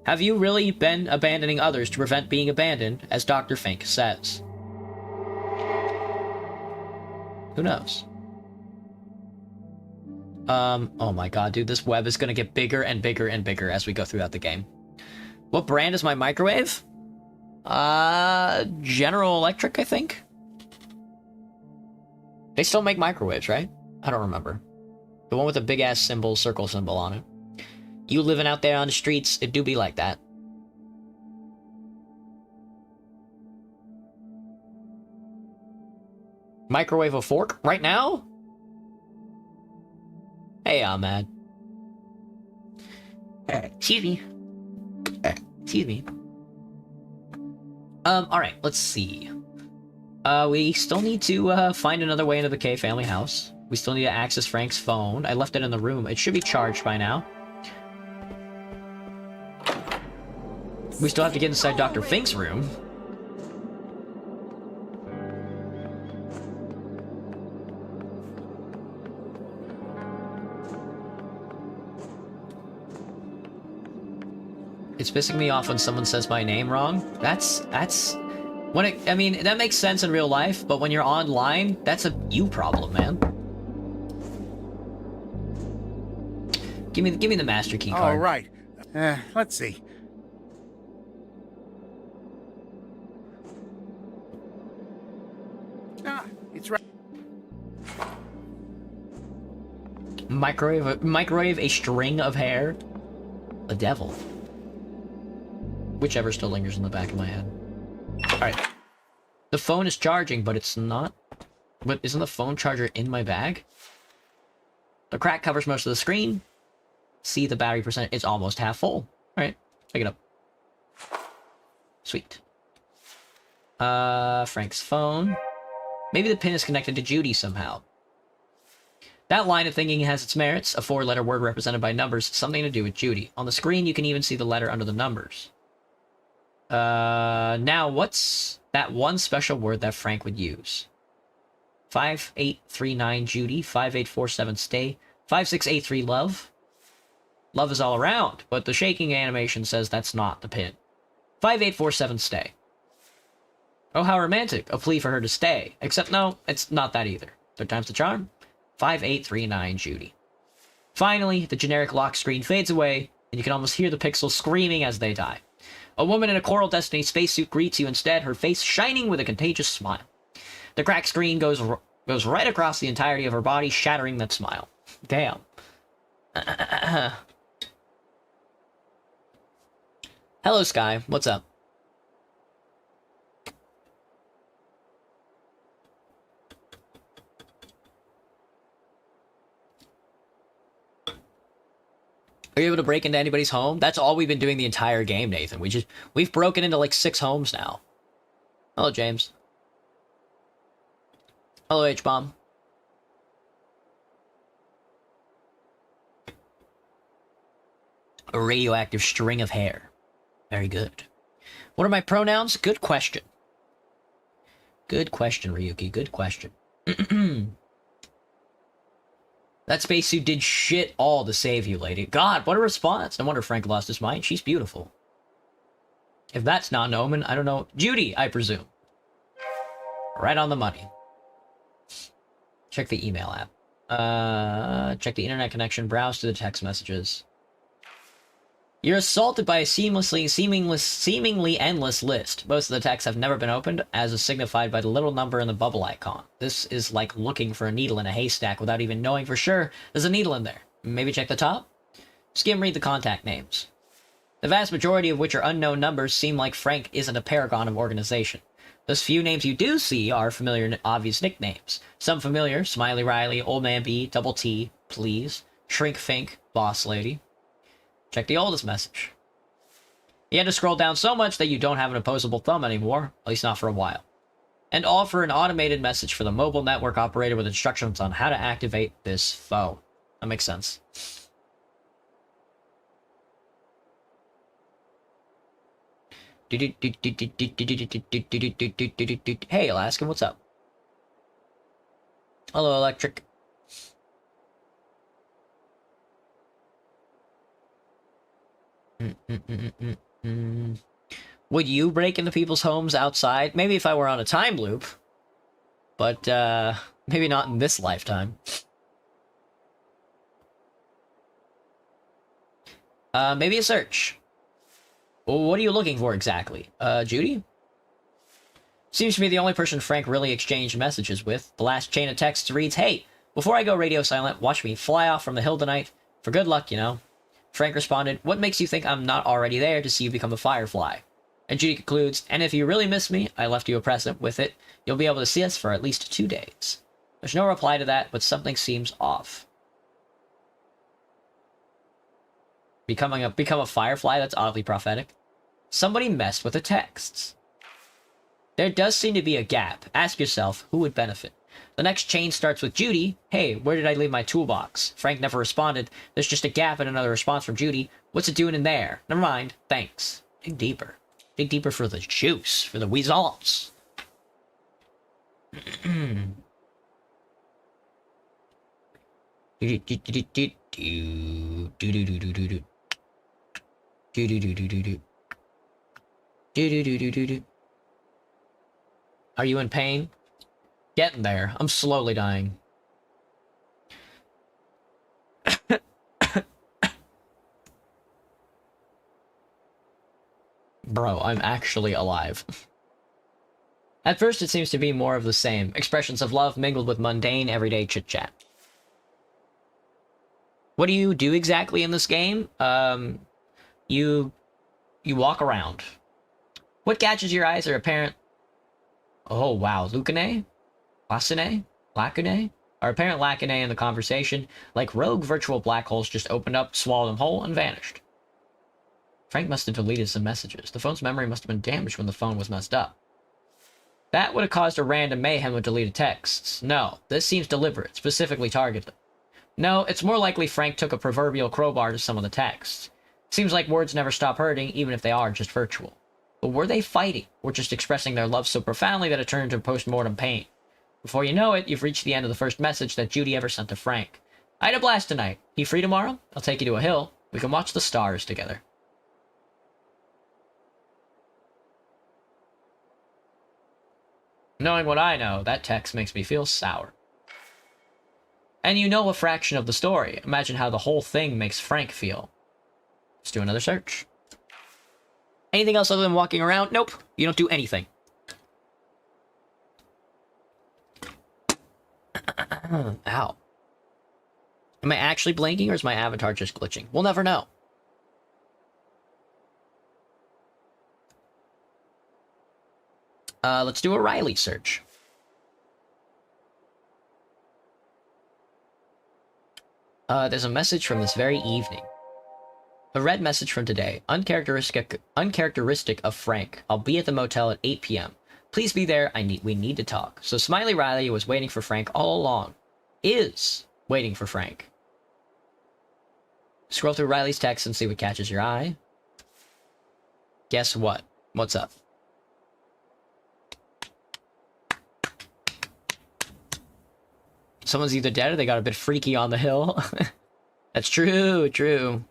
Have you really been abandoning others to prevent being abandoned, as Dr. Fink says? Who knows? Oh my god, dude, this web is gonna get bigger and bigger and bigger as we go throughout the game. What brand is my microwave? General Electric, I think? They still make microwaves, right? I don't remember. The one with the big-ass symbol, circle symbol on it. You living out there on the streets, it do be like that. Microwave a fork? Right now? Hey, Ahmad. Excuse me. Excuse me. Alright, let's see. We still need to, find another way into the K family house. We still need to access Frank's phone. I left it in the room. It should be charged by now. We still have to get inside Dr. Fink's room. It's pissing me off when someone says my name wrong. When it, I mean, that makes sense in real life, but when you're online, that's a you problem, man. Give me the master key card. All right. Let's see. Ah, it's right. Microwave a string of hair? The devil. Whichever still lingers in the back of my head. Alright. The phone is charging, but it's not. But isn't the phone charger in my bag? The crack covers most of the screen. See the battery percent. It's almost half full. Alright, pick it up. Sweet. Frank's phone. Maybe the pin is connected to Judy somehow. That line of thinking has its merits. A 4-letter word represented by numbers, something to do with Judy. On the screen, you can even see the letter under the numbers. Now, what's that one special word that Frank would use? 5839 Judy, 5847 stay, 5683 love. Love is all around, but the shaking animation says that's not the pin. 5847 stay. Oh, how romantic. A plea for her to stay. Except no, it's not that either. Third time's the charm. 5839 Judy. Finally, the generic lock screen fades away, and you can almost hear the pixels screaming as they die. A woman in a Coral Destiny spacesuit greets you instead, her face shining with a contagious smile. The cracked screen goes right across the entirety of her body, shattering that smile. Damn. Hello, Sky. What's up? Are you able to break into anybody's home? That's all we've been doing the entire game, Nathan. We've broken into like 6 homes now. Hello, James. Hello, H-Bomb. A radioactive string of hair. Very good. What are my pronouns? Good question. Good question, Ryuki. Good question. That spacesuit did shit all to save you, lady. God, what a response. No wonder Frank lost his mind. She's beautiful. If that's not an omen, I don't know. Judy, I presume. Right on the money. Check the email app. Check the internet connection. Browse to the text messages. You're assaulted by a seemingly endless list. Most of the texts have never been opened, as is signified by the little number in the bubble icon. This is like looking for a needle in a haystack without even knowing for sure there's a needle in there. Maybe check the top? Skim read the contact names. The vast majority of which are unknown numbers seem like Frank isn't a paragon of organization. Those few names you do see are familiar and obvious nicknames. Some familiar, Smiley Riley, Old Man B, Double T, Please, Shrink Fink, Boss Lady. Check the oldest message. You had to scroll down so much that you don't have an opposable thumb anymore, at least not for a while. And all for an automated message for the mobile network operator with instructions on how to activate this phone. That makes sense. Hey, Alaskan, what's up? Hello, Electric. Would you break into people's homes outside? Maybe if I were on a time loop. But, maybe not in this lifetime. Maybe a search. Well, what are you looking for exactly? Judy? Seems to be the only person Frank really exchanged messages with. The last chain of texts reads, "Hey, before I go radio silent, watch me fly off from the hill tonight. For good luck, you know." Frank responded, "What makes you think I'm not already there to see you become a firefly?" And Judy concludes, "And if you really miss me, I left you a present with it. You'll be able to see us for at least 2 days." There's no reply to that, but something seems off. Become a firefly? That's oddly prophetic. Somebody messed with the texts. There does seem to be a gap. Ask yourself, who would benefit? The next chain starts with Judy. "Hey, where did I leave my toolbox?" Frank never responded. There's just a gap and another response from Judy. "What's it doing in there?" Never mind. Thanks. Dig deeper. Dig deeper for the juice, for the results. Are you in pain? Getting there. I'm slowly dying. Bro, I'm actually alive. At first, it seems to be more of the same. Expressions of love mingled with mundane, everyday chit-chat. What do you do exactly in this game? You walk around. What catches your eyes are apparent... Oh, wow. Lucane? Lacune? Lacune? Our apparent Lacune in the conversation, like rogue virtual black holes, just opened up, swallowed them whole, and vanished. Frank must have deleted some messages. The phone's memory must have been damaged when the phone was messed up. That would have caused a random mayhem with deleted texts. No, this seems deliberate, specifically targeted. No, it's more likely Frank took a proverbial crowbar to some of the texts. Seems like words never stop hurting, even if they are just virtual. But were they fighting, or just expressing their love so profoundly that it turned into post-mortem pain? Before you know it, you've reached the end of the first message that Judy ever sent to Frank. "I had a blast tonight. You free tomorrow? I'll take you to a hill. We can watch the stars together." Knowing what I know, that text makes me feel sour. And you know a fraction of the story. Imagine how the whole thing makes Frank feel. Let's do another search. Anything else other than walking around? Nope. You don't do anything. Ow. Am I actually blinking or is my avatar just glitching? We'll never know. Let's do a Riley search. There's a message from this very evening. A red message from today. Uncharacteristic of Frank. I'll be at the motel at 8 p.m. Please be there. We need to talk. So Smiley Riley was waiting for Frank all along. Is waiting for Frank. Scroll through Riley's text and see what catches your eye. Guess what? What's up? Someone's either dead or they got a bit freaky on the hill. That's true, true.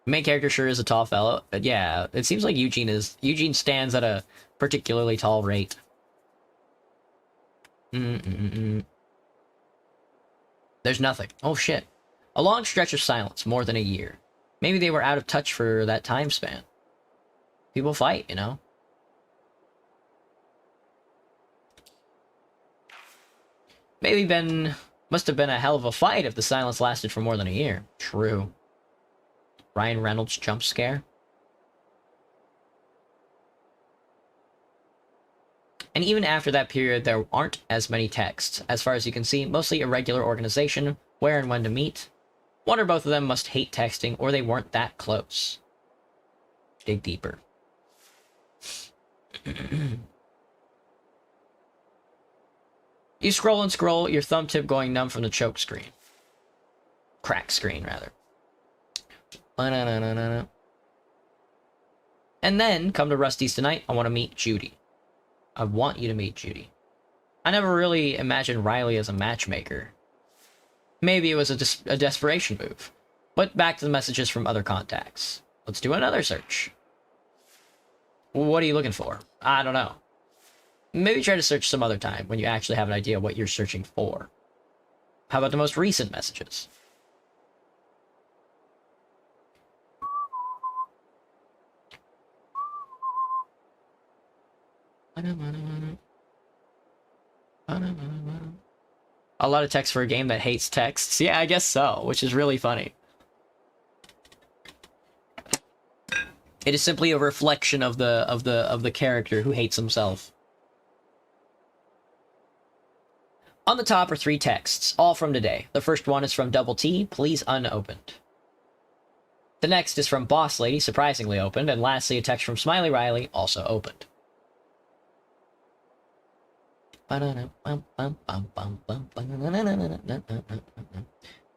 Main character sure is a tall fellow, but yeah, it seems like Eugene stands at a particularly tall rate. There's nothing. Oh shit. A long stretch of silence, more than a year. Maybe they were out of touch for that time span. People fight, you know? Must have been a hell of a fight if the silence lasted for more than a year. True. Ryan Reynolds jump scare. And even after that period, there aren't as many texts. As far as you can see, mostly irregular organization, where and when to meet. One or both of them must hate texting, or they weren't that close. Dig deeper. You scroll and scroll, your thumb tip going numb from the choke screen. Crack screen, rather. And then, come to Rusty's tonight, I want to meet Judy. I want you to meet Judy. I never really imagined Riley as a matchmaker. Maybe it was a desperation move. But back to the messages from other contacts. Let's do another search. What are you looking for? I don't know. Maybe try to search some other time when you actually have an idea what you're searching for. How about the most recent messages? A lot of text for a game that hates texts. Yeah, I guess so, which is really funny. It is simply a reflection of the character who hates himself. On the top are 3 texts, all from today. The first one is from Double T, please unopened. The next is from Boss Lady, surprisingly opened, and lastly a text from Smiley Riley, also opened. How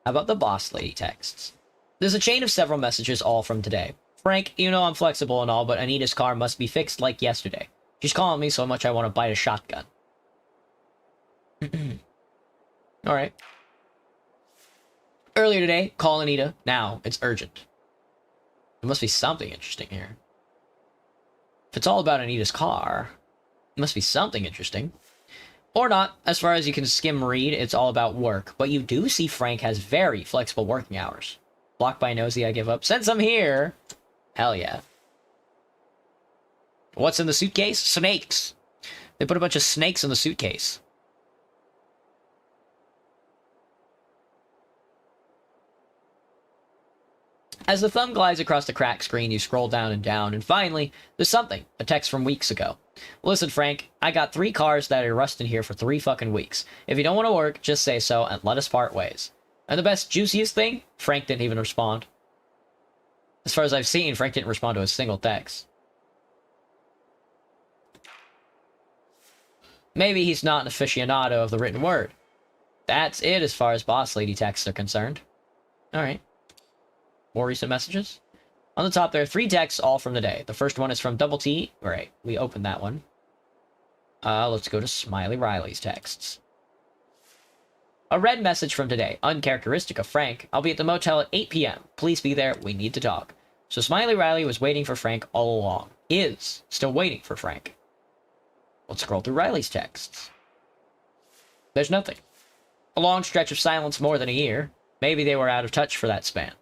about the Boss Lady texts? There's a chain of several messages, all from today. Frank, you know I'm flexible and all, but Anita's car must be fixed like yesterday. She's calling me so much I want to bite a shotgun. Alright. Earlier today, call Anita. Now, it's urgent. There must be something interesting here. If it's all about Anita's car, it must be something interesting. Or not. As far as you can skim read, it's all about work. But you do see Frank has very flexible working hours. Blocked by nosy, I give up. Since I'm here! Hell yeah. What's in the suitcase? Snakes! They put a bunch of snakes in the suitcase. As the thumb glides across the cracked screen, you scroll down, and finally, there's something. A text from weeks ago. Listen, Frank, I got 3 cars that are rusting here for 3 fucking weeks. If you don't want to work, just say so and let us part ways. And the best, juiciest thing? Frank didn't even respond. As far as I've seen, Frank didn't respond to a single text. Maybe he's not an aficionado of the written word. That's it as far as Boss Lady texts are concerned. Alright. More recent messages? On the top, there are 3 texts, all from the day. The first one is from Double T. Alright, we opened that one. Let's go to Smiley Riley's texts. A red message from today. Uncharacteristic of Frank. I'll be at the motel at 8 p.m. Please be there. We need to talk. So Smiley Riley was waiting for Frank all along. Is still waiting for Frank. Let's scroll through Riley's texts. There's nothing. A long stretch of silence, more than a year. Maybe they were out of touch for that span.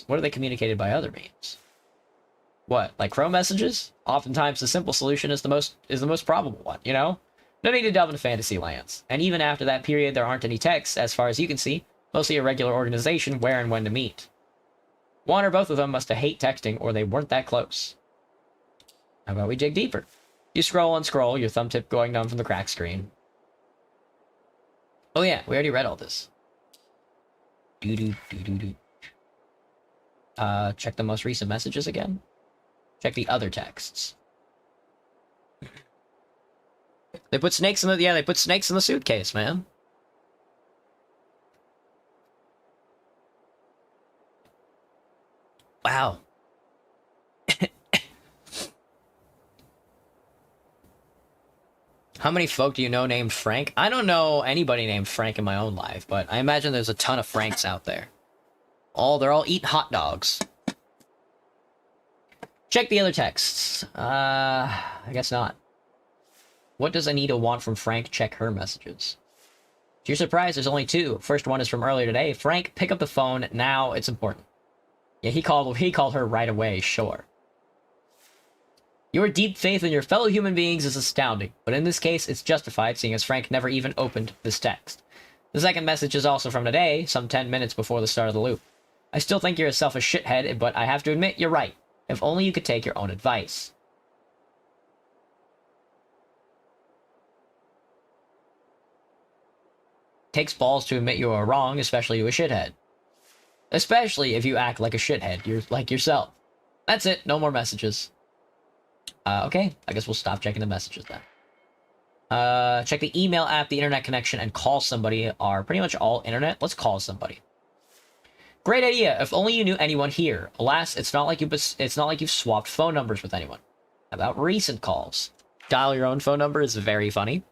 What are they communicated by other means? What, like Chrome messages? Oftentimes the simple solution is the most probable one, you know? No need to delve into fantasy lands. And even after that period, there aren't any texts, as far as you can see. Mostly a regular organization, where and when to meet. One or both of them must have hate texting, or they weren't that close. How about we dig deeper? You scroll and scroll, your thumb tip going numb from the crack screen. Oh yeah, we already read all this. Doo-doo-doo-doo-doo. Check the most recent messages again. Check the other texts. They put snakes in the... Yeah, they put snakes in the suitcase, man. Wow. How many folk do you know named Frank? I don't know anybody named Frank in my own life, but I imagine there's a ton of Franks out there. They're all eating hot dogs. Check the other texts. I guess not. What does Anita want from Frank? Check her messages. To your surprise, there's only two. First one is from earlier today. Frank, pick up the phone now. It's important. Yeah, he called her right away, sure. Your deep faith in your fellow human beings is astounding, but in this case, it's justified, seeing as Frank never even opened this text. The second message is also from today, some 10 minutes before the start of the loop. I still think you're a selfish shithead, but I have to admit, you're right. If only you could take your own advice. Takes balls to admit you are wrong, especially you a shithead. Especially if you act like a shithead, you're like yourself. That's it, no more messages. Okay, I guess we'll stop checking the messages then. Check the email app, the internet connection, and call somebody are pretty much all internet. Let's call somebody. Great idea. If only you knew anyone here. Alas, it's not like you've swapped phone numbers with anyone. How about recent calls? Dial your own phone number is very funny.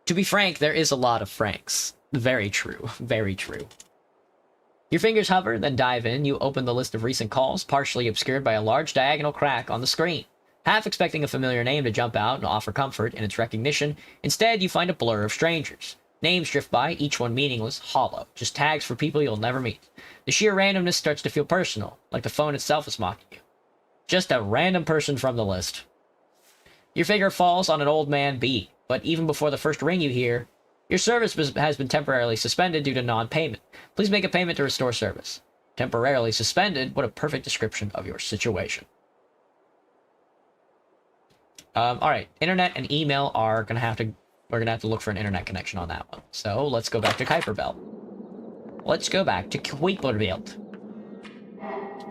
To be frank, there is a lot of Franks. Very true. Very true. Your fingers hover, then dive in. You open the list of recent calls, partially obscured by a large diagonal crack on the screen. Half expecting a familiar name to jump out and offer comfort in its recognition, instead you find a blur of strangers. Names drift by, each one meaningless, hollow, just tags for people you'll never meet. The sheer randomness starts to feel personal, like the phone itself is mocking you. Just a random person from the list. Your finger falls on an old man B, but even before the first ring you hear, your service has been temporarily suspended due to non-payment. Please make a payment to restore service. Temporarily suspended? What a perfect description of your situation. Alright, internet and email are we're gonna have to look for an internet connection on that one. So let's go back to Kuiper Belt. Let's go back to Kuiper Belt.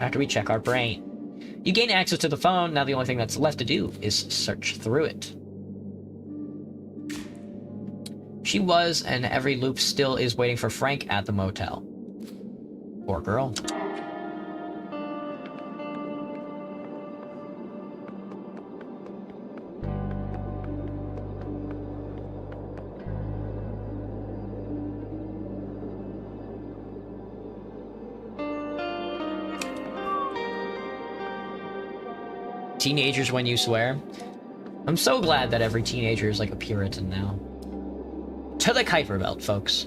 After we check our brain. You gain access to the phone, now the only thing that's left to do is search through it. She was, and every loop still is waiting for Frank at the motel. Poor girl. Teenagers when you swear. I'm so glad that every teenager is like a Puritan now. To the Kuiper Belt, folks.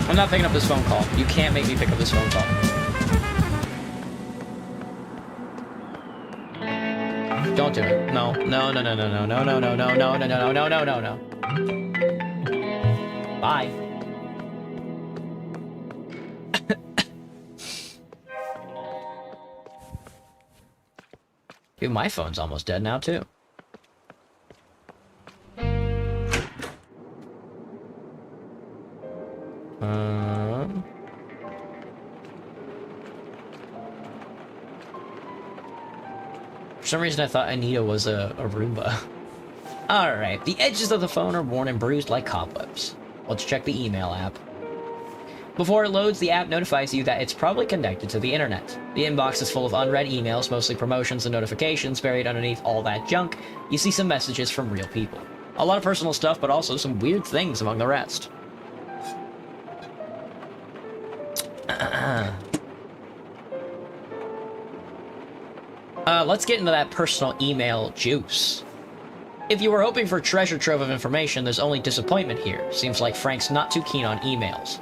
I'm not picking up this phone call. You can't make me pick up this phone call. Don't do it. No. No, no, no, no, no, no, no, no, no, no, no, no, no, no, no, no. Bye. Dude, my phone's almost dead now, too. For some reason, I thought Anita was a Roomba. Alright, the edges of the phone are worn and bruised like cobwebs. Let's check the email app. Before it loads, the app notifies you that it's probably connected to the internet. The inbox is full of unread emails, mostly promotions and notifications. Buried underneath all that junk, you see some messages from real people. A lot of personal stuff, but also some weird things among the rest. Let's get into that personal email juice. If you were hoping for a treasure trove of information, there's only disappointment here. Seems like Frank's not too keen on emails.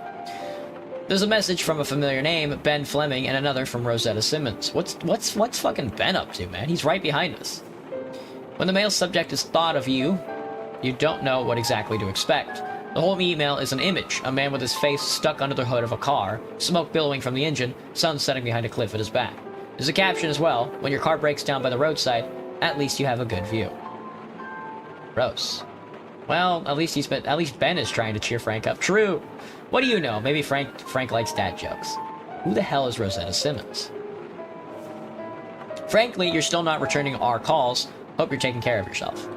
There's a message from a familiar name, Ben Fleming, and another from Rosetta Simmons. What's fucking Ben up to, man? He's right behind us. When the mail subject is thought of you, you don't know what exactly to expect. The whole email is an image, a man with his face stuck under the hood of a car, smoke billowing from the engine, sun setting behind a cliff at his back. There's a caption as well: when your car breaks down by the roadside, at least you have a good view. Gross. Well, at least Ben is trying to cheer Frank up. True. What do you know? Maybe Frank likes dad jokes. Who the hell is Rosetta Simmons? Frankly, you're still not returning our calls. Hope you're taking care of yourself.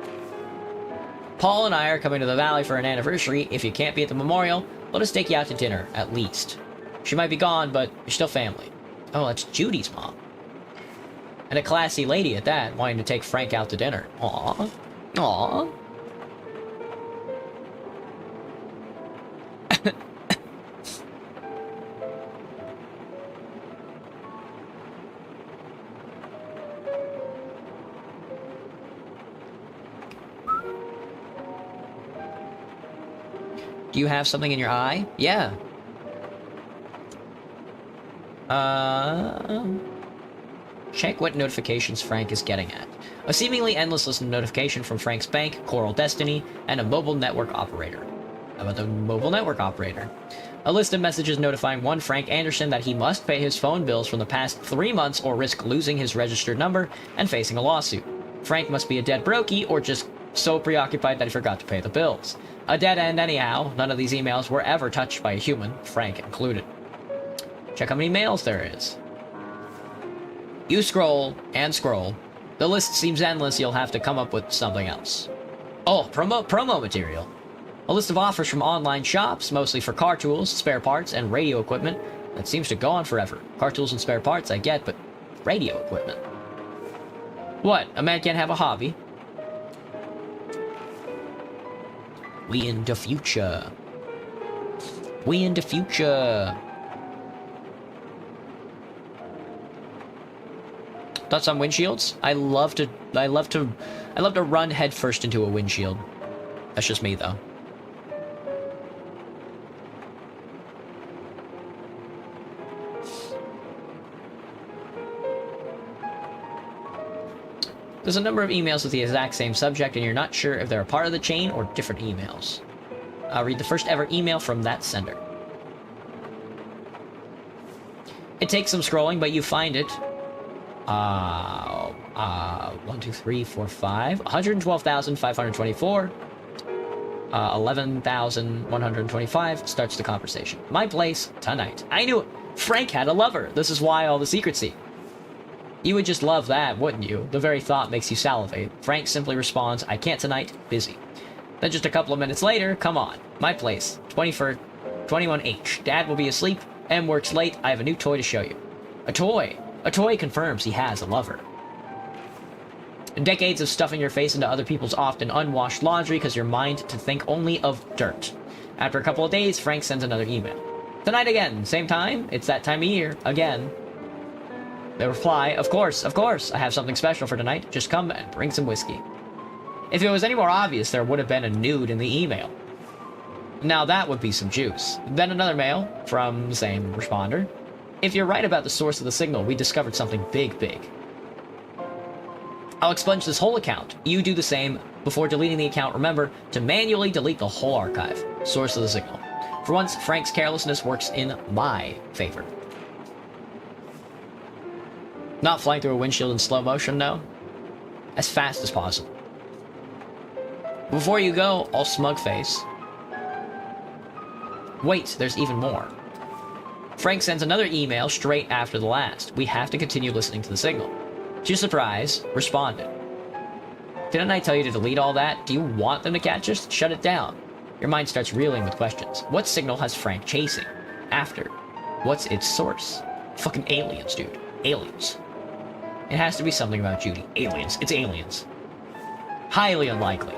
Paul and I are coming to the valley for an anniversary. If you can't be at the memorial, let us take you out to dinner, at least. She might be gone, but you're still family. Oh, that's Judy's mom. And a classy lady at that, wanting to take Frank out to dinner. Aww. Aww. Do you have something in your eye? Yeah. Check what notifications Frank is getting at. A seemingly endless list of notification from Frank's bank, Coral Destiny, and a mobile network operator. How about the mobile network operator? A list of messages notifying one Frank Anderson that he must pay his phone bills from the past 3 months or risk losing his registered number and facing a lawsuit. Frank must be a dead brokey or just so preoccupied that he forgot to pay the bills. A dead end anyhow. None of these emails were ever touched by a human, Frank included. Check how many mails there is. You scroll and scroll. The list seems endless. You'll have to come up with something else. Oh, promo material. A list of offers from online shops, mostly for car tools, spare parts, and radio equipment. That seems to go on forever. Car tools and spare parts, I get, but radio equipment. What? A man can't have a hobby? We in the future. We in the future. Thoughts on windshields? I love to run headfirst into a windshield. That's just me though. There's a number of emails with the exact same subject, and you're not sure if they're a part of the chain or different emails. I'll read the first ever email from that sender. It takes some scrolling, but you find it. 1, 2, 3, 4, 5. 112,524. 11,125 starts the conversation. My place tonight. I knew it. Frank had a lover. This is why all the secrecy. You would just love that, wouldn't you? The very thought makes you salivate. Frank simply responds, I can't tonight, busy. Then just a couple of minutes later, come on. My place, 21H. Dad will be asleep. M works late. I have a new toy to show you. A toy. A toy confirms he has a lover. Decades of stuffing your face into other people's often unwashed laundry because you're mind to think only of dirt. After a couple of days, Frank sends another email. Tonight again, same time. It's that time of year, again. They reply, of course, I have something special for tonight. Just come and bring some whiskey. If it was any more obvious, there would have been a nude in the email. Now that would be some juice. Then another mail from the same responder. If you're right about the source of the signal, we discovered something big. I'll expunge this whole account. You do the same. Before deleting the account, remember to manually delete the whole archive. Source of the signal. For once, Frank's carelessness works in my favor. Not flying through a windshield in slow motion, no. As fast as possible. Before you go, all smug face. Wait, there's even more. Frank sends another email straight after the last. We have to continue listening to the signal. To your surprise, responded. Didn't I tell you to delete all that? Do you want them to catch us? Shut it down. Your mind starts reeling with questions. What signal has Frank chasing? After. What's its source? Fucking aliens, dude. Aliens. It has to be something about Judy. Aliens. It's aliens. Highly unlikely.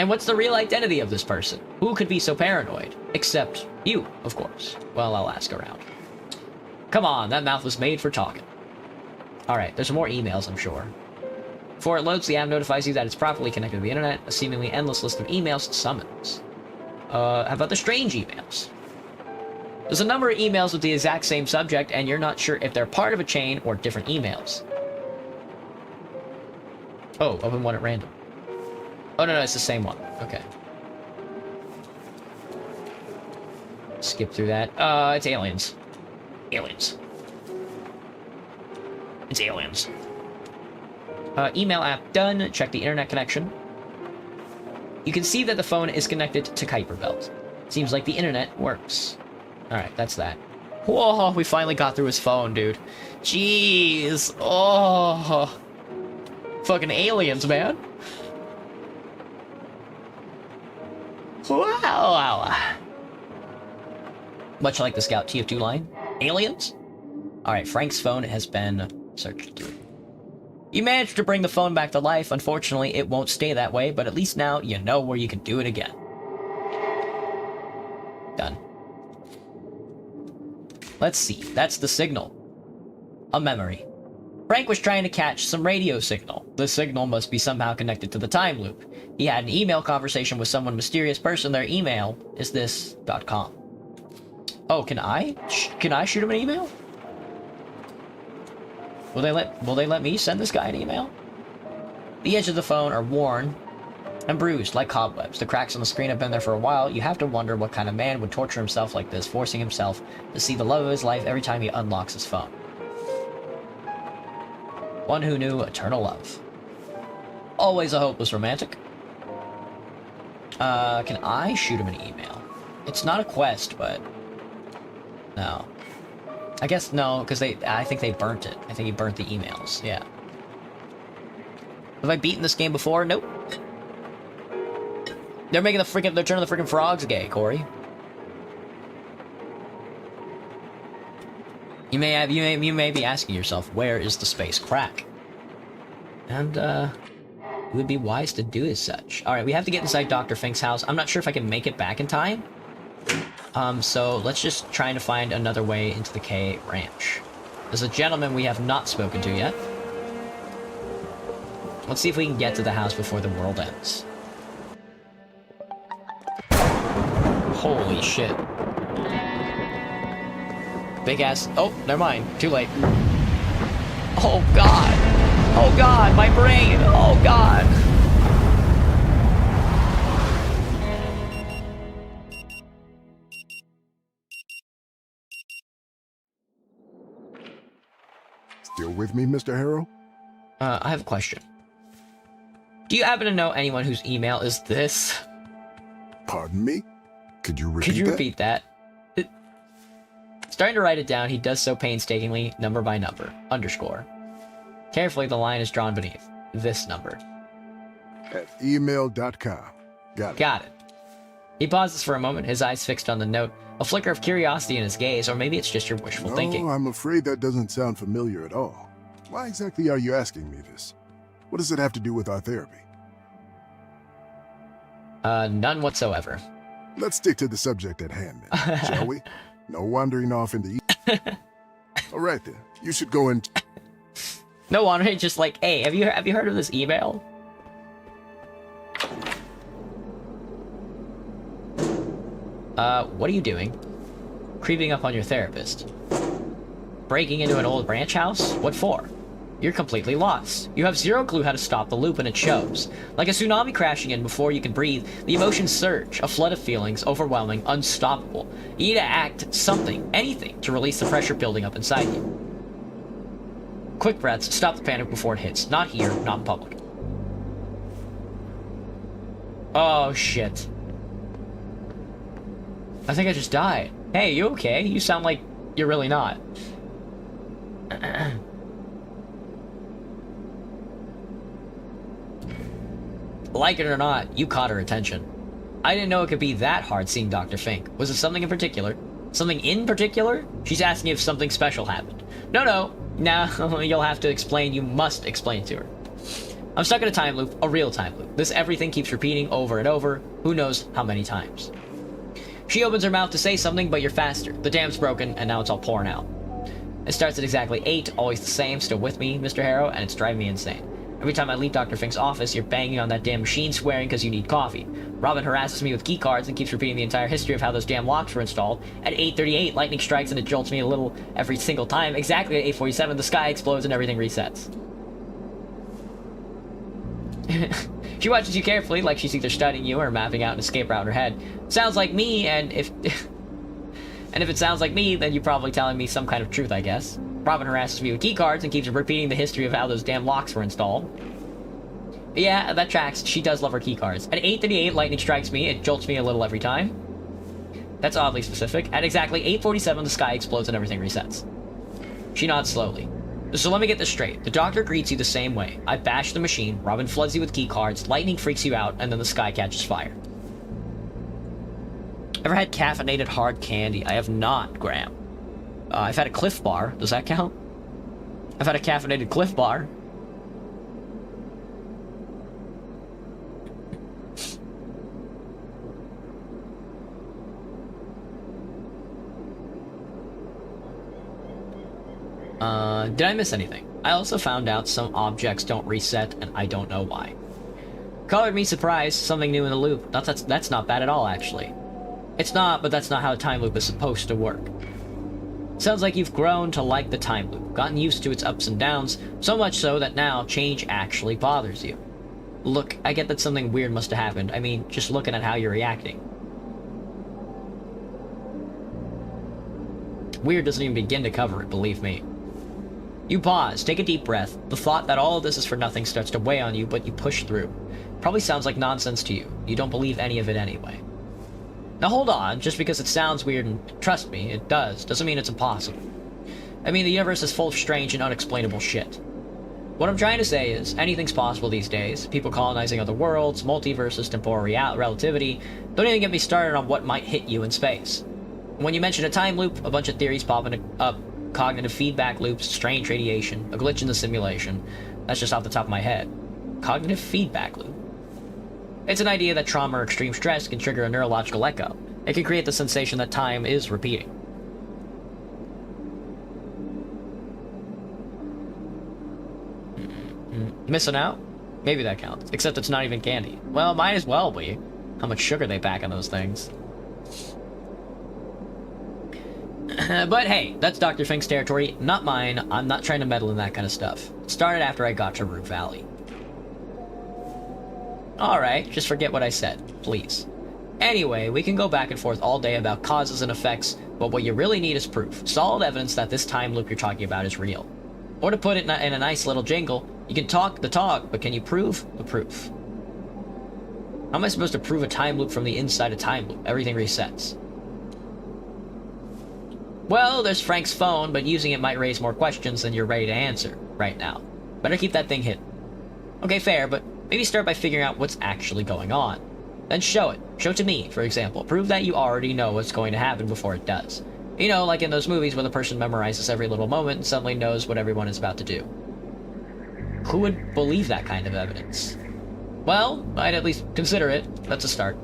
And what's the real identity of this person? Who could be so paranoid? Except you, of course. Well, I'll ask around. Come on, that mouth was made for talking. Alright, there's more emails, I'm sure. Before it loads, the app notifies you that it's properly connected to the internet. A seemingly endless list of emails summons. How about the strange emails? There's a number of emails with the exact same subject, and you're not sure if they're part of a chain or different emails. Oh, open one at random. Oh, no, it's the same one. Okay. skip through that. It's aliens. Aliens. It's aliens. Email app done. Check the internet connection. You can see that the phone is connected to Kuiper Belt. Seems like the internet works. Alright, that's that. Whoa, we finally got through his phone, dude. Jeez. Oh. Fucking aliens, man. Wow. Much like the Scout TF2 line. Aliens? Alright, Frank's phone has been searched through. You managed to bring the phone back to life. Unfortunately, it won't stay that way, but at least now you know where you can do it again. Done. Let's see. That's the signal. A memory. Frank was trying to catch some radio signal. The signal must be somehow connected to the time loop. He had an email conversation with someone mysterious person. Their email is this.com. Oh, can I shoot him an email? Will they let me send this guy an email? The edges of the phone are worn and bruised like cobwebs. The cracks on the screen have been there for a while. You have to wonder what kind of man would torture himself like this, forcing himself to see the love of his life every time he unlocks his phone. One who knew eternal love. Always a hopeless romantic. Can I shoot him an email? It's not a quest, but... No. I guess no, because I think they burnt it. I think he burnt the emails, yeah. Have I beaten this game before? Nope. They're turning the freaking frogs gay, Corey. You may be asking yourself, where is the space crack? And, it would be wise to do as such. Alright, we have to get inside Dr. Fink's house. I'm not sure if I can make it back in time. So let's just try to find another way into the K Ranch. There's a gentleman we have not spoken to yet. Let's see if we can get to the house before the world ends. Holy shit. Big ass... Oh, never mind. Too late. Oh god! Oh god, my brain! Oh god! Still with me, Mr. Harrow? I have a question. Do you happen to know anyone whose email is this? Pardon me? Could you repeat that? Could you repeat that? Starting to write it down, he does so painstakingly, number by number, underscore. Carefully, the line is drawn beneath. This number. At email.com. Got it. Got it. He pauses for a moment, his eyes fixed on the note, a flicker of curiosity in his gaze, or maybe it's just your wishful thinking. No, I'm afraid that doesn't sound familiar at all. Why exactly are you asking me this? What does it have to do with our therapy? None whatsoever. Let's stick to the subject at hand, then, shall we? No wandering off into All right, then. You should go and... No wandering, just like, hey, have you heard of this email? What are you doing? Creeping up on your therapist. Breaking into an old ranch house? What for? You're completely lost. You have zero clue how to stop the loop, and it shows. Like a tsunami crashing in before you can breathe, the emotions surge, a flood of feelings, overwhelming, unstoppable. You need to act, something, anything, to release the pressure building up inside you. Quick breaths, stop the panic before it hits. Not here, not in public. Oh, shit. I think I just died. Hey, you okay? You sound like you're really not. Like it or not, you caught her attention. I didn't know it could be that hard seeing Dr. Fink. Was it something in particular? Something in particular? She's asking if something special happened. No. Now you'll have to explain. You must explain to her. I'm stuck in a time loop, a real time loop. This everything keeps repeating over and over. Who knows how many times? She opens her mouth to say something, but you're faster. The dam's broken, and now it's all pouring out. It starts at exactly 8, always the same, still with me, Mr. Harrow, and it's driving me insane. Every time I leave Dr. Fink's office, you're banging on that damn machine, swearing because you need coffee. Robin harasses me with key cards and keeps repeating the entire history of how those damn locks were installed. At 8:38, lightning strikes and it jolts me a little every single time. Exactly at 8:47, the sky explodes and everything resets. She watches you carefully, like she's either studying you or mapping out an escape route in her head. Sounds like me, and And if it sounds like me, then you're probably telling me some kind of truth, I guess. Robin harasses me with keycards and keeps repeating the history of how those damn locks were installed. But yeah, that tracks. She does love her keycards. At 8:38, lightning strikes me. It jolts me a little every time. That's oddly specific. At exactly 8:47, the sky explodes and everything resets. She nods slowly. So let me get this straight. The doctor greets you the same way. I bash the machine, Robin floods you with keycards, lightning freaks you out, and then the sky catches fire. Ever had caffeinated hard candy? I have not, Graham. I've had a Cliff Bar. Does that count? I've had a caffeinated Cliff Bar. Did I miss anything? I also found out some objects don't reset, and I don't know why. Colored me surprised, something new in the loop. That's not bad at all, actually. It's not, but that's not how a time loop is supposed to work. Sounds like you've grown to like the time loop, gotten used to its ups and downs, so much so that now change actually bothers you. Look, I get that something weird must have happened. I mean, just looking at how you're reacting. Weird doesn't even begin to cover it, believe me. You pause, take a deep breath. The thought that all of this is for nothing starts to weigh on you, but you push through. Probably sounds like nonsense to you. You don't believe any of it anyway. Now hold on, just because it sounds weird, and trust me, it doesn't mean it's impossible. I mean, the universe is full of strange and unexplainable shit. What I'm trying to say is, anything's possible these days. People colonizing other worlds, multiverses, temporal relativity. Don't even get me started on what might hit you in space. When you mention a time loop, a bunch of theories popping up. Cognitive feedback loops, strange radiation, a glitch in the simulation. That's just off the top of my head. Cognitive feedback loop. It's an idea that trauma or extreme stress can trigger a neurological echo. It can create the sensation that time is repeating. Missing out? Maybe that counts. Except it's not even candy. Well, might as well be. How much sugar they pack in those things. But hey, that's Dr. Fink's territory, not mine. I'm not trying to meddle in that kind of stuff. It started after I got to Root Valley. Alright, just forget what I said, please. Anyway, we can go back and forth all day about causes and effects, but what you really need is proof. Solid evidence that this time loop you're talking about is real. Or to put it in a nice little jingle, you can talk the talk, but can you prove the proof? How am I supposed to prove a time loop from the inside a time loop? Everything resets. Well, there's Frank's phone, but using it might raise more questions than you're ready to answer right now. Better keep that thing hidden. Okay, fair, but maybe start by figuring out what's actually going on. Then show it. Show it to me, for example. Prove that you already know what's going to happen before it does. You know, like in those movies where the person memorizes every little moment and suddenly knows what everyone is about to do. Who would believe that kind of evidence? Well, I'd at least consider it. That's a start.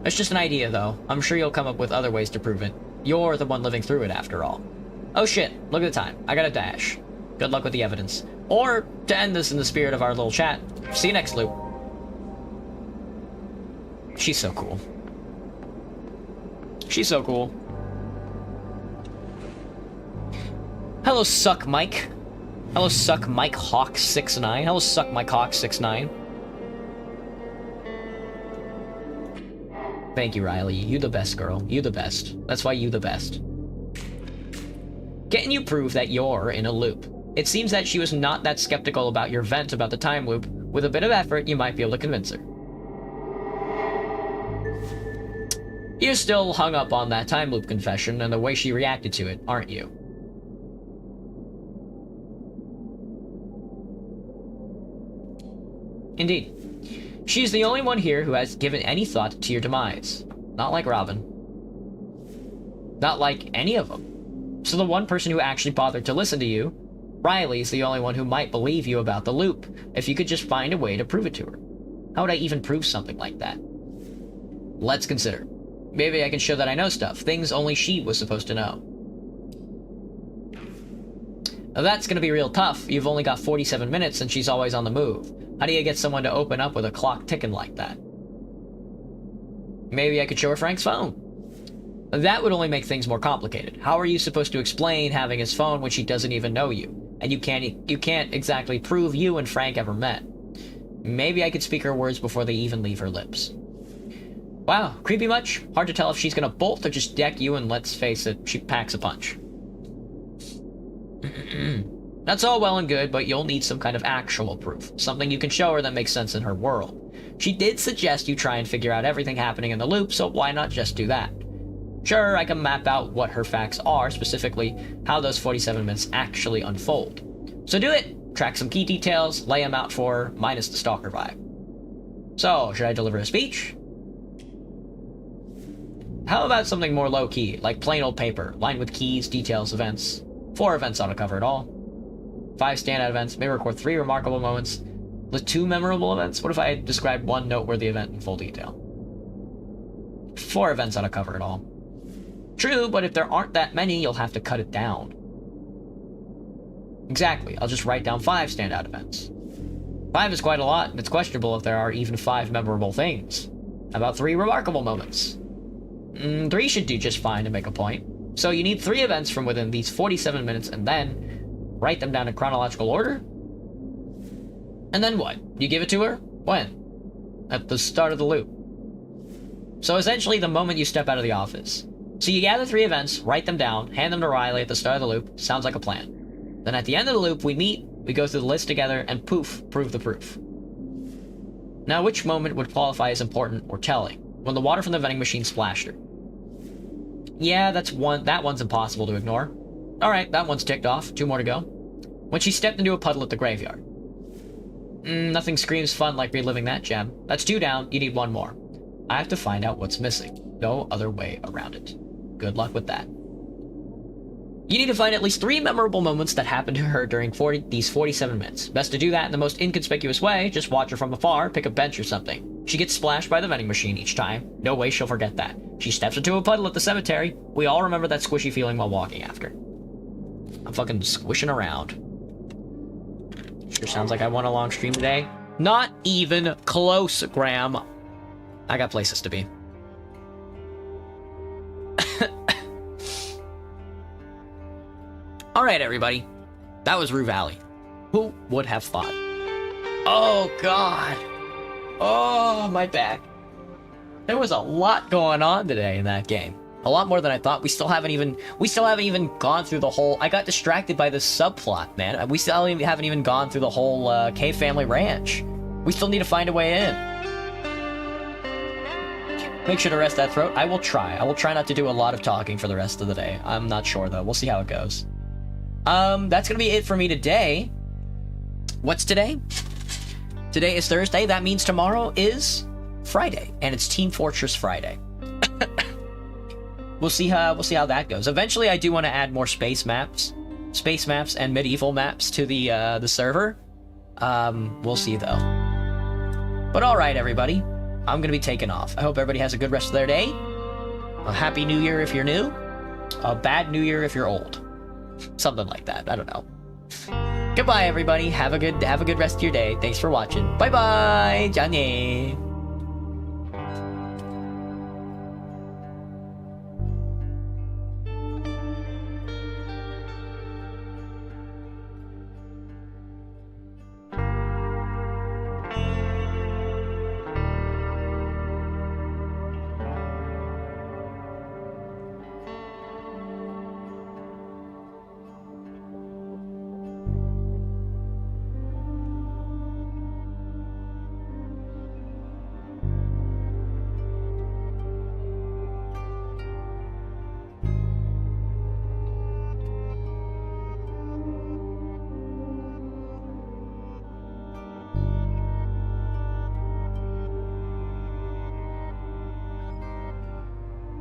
It's just an idea, though. I'm sure you'll come up with other ways to prove it. You're the one living through it, after all. Oh shit, look at the time. I gotta dash. Good luck with the evidence. Or, to end this in the spirit of our little chat, see you next loop. She's so cool. She's so cool. Hello, Suck Mike. Hello, Suck Mike Hawk 69. Hello, Suck Mike Hawk 69. Thank you, Riley. You the best, girl. You the best. That's why you the best. Can you prove that you're in a loop? It seems that she was not that skeptical about your vent about the time loop. With a bit of effort, you might be able to convince her. You're still hung up on that time loop confession and the way she reacted to it, aren't you? Indeed. She's the only one here who has given any thought to your demise. Not like Robin. Not like any of them. So the one person who actually bothered to listen to you, Riley's the only one who might believe you about the loop, if you could just find a way to prove it to her. How would I even prove something like that? Let's consider. Maybe I can show that I know stuff, things only she was supposed to know. Now that's gonna be real tough. You've only got 47 minutes and she's always on the move. How do you get someone to open up with a clock ticking like that? Maybe I could show her Frank's phone. That would only make things more complicated. How are you supposed to explain having his phone when she doesn't even know you? And you can't exactly prove you and Frank ever met. Maybe I could speak her words before they even leave her lips. Wow, creepy much? Hard to tell if she's gonna bolt or just deck you, and let's face it, she packs a punch. That's all well and good, but you'll need some kind of actual proof. Something you can show her that makes sense in her world. She did suggest you try and figure out everything happening in the loop, so why not just do that? Sure, I can map out what her facts are, specifically how those 47 minutes actually unfold. So do it! Track some key details, lay them out for her, minus the stalker vibe. So, should I deliver a speech? How about something more low-key, like plain old paper, lined with keys, details, events? 4 events ought to cover it all. 5 standout events, may record 3 remarkable moments. With 2 memorable events? What if I described 1 noteworthy event in full detail? 4 events ought to cover it all. True, but if there aren't that many, you'll have to cut it down. Exactly, I'll just write down 5 standout events. 5 is quite a lot, and it's questionable if there are even 5 memorable things. How about 3 remarkable moments? 3 should do just fine to make a point. So you need 3 events from within these 47 minutes, and then write them down in chronological order? And then what? You give it to her? When? At the start of the loop. So essentially the moment you step out of the office. So you gather 3 events, write them down, hand them to Riley at the start of the loop. Sounds like a plan. Then at the end of the loop, we meet, we go through the list together, and poof, prove the proof. Now, which moment would qualify as important or telling? When the water from the vending machine splashed her. Yeah, that one's impossible to ignore. Alright, that one's ticked off. 2 more to go. When she stepped into a puddle at the graveyard. Nothing screams fun like reliving that gem. That's 2 down, you need 1 more. I have to find out what's missing. No other way around it. Good luck with that. You need to find at least 3 memorable moments that happened to her during these 47 minutes. Best to do that in the most inconspicuous way. Just watch her from afar, pick a bench or something. She gets splashed by the vending machine each time. No way she'll forget that. She steps into a puddle at the cemetery. We all remember that squishy feeling while walking after. I'm fucking squishing around. Sure sounds like I want a long stream today. Not even close, Graham. I got places to be. Alright, everybody. That was Rue Valley. Who would have thought? Oh, God. Oh, my back. There was a lot going on today in that game. A lot more than I thought. We still haven't even gone through the whole... I got distracted by this subplot, man. We still haven't even gone through the whole Cave Family Ranch. We still need to find a way in. Make sure to rest that throat. I will try. I will try not to do a lot of talking for the rest of the day. I'm not sure, though. We'll see how it goes. That's gonna be it for me today. What's today? Today is Thursday. That means tomorrow is Friday, and it's Team Fortress Friday. We'll see how that goes. Eventually, I do want to add more space maps and medieval maps to the server. We'll see though. But all right, everybody, I'm gonna be taking off. I hope everybody has a good rest of their day. A happy New Year if you're new. A bad New Year if you're old. Something like that. I don't know. Goodbye, everybody. Have a good rest of your day. Thanks for watching. Bye bye. Johnny.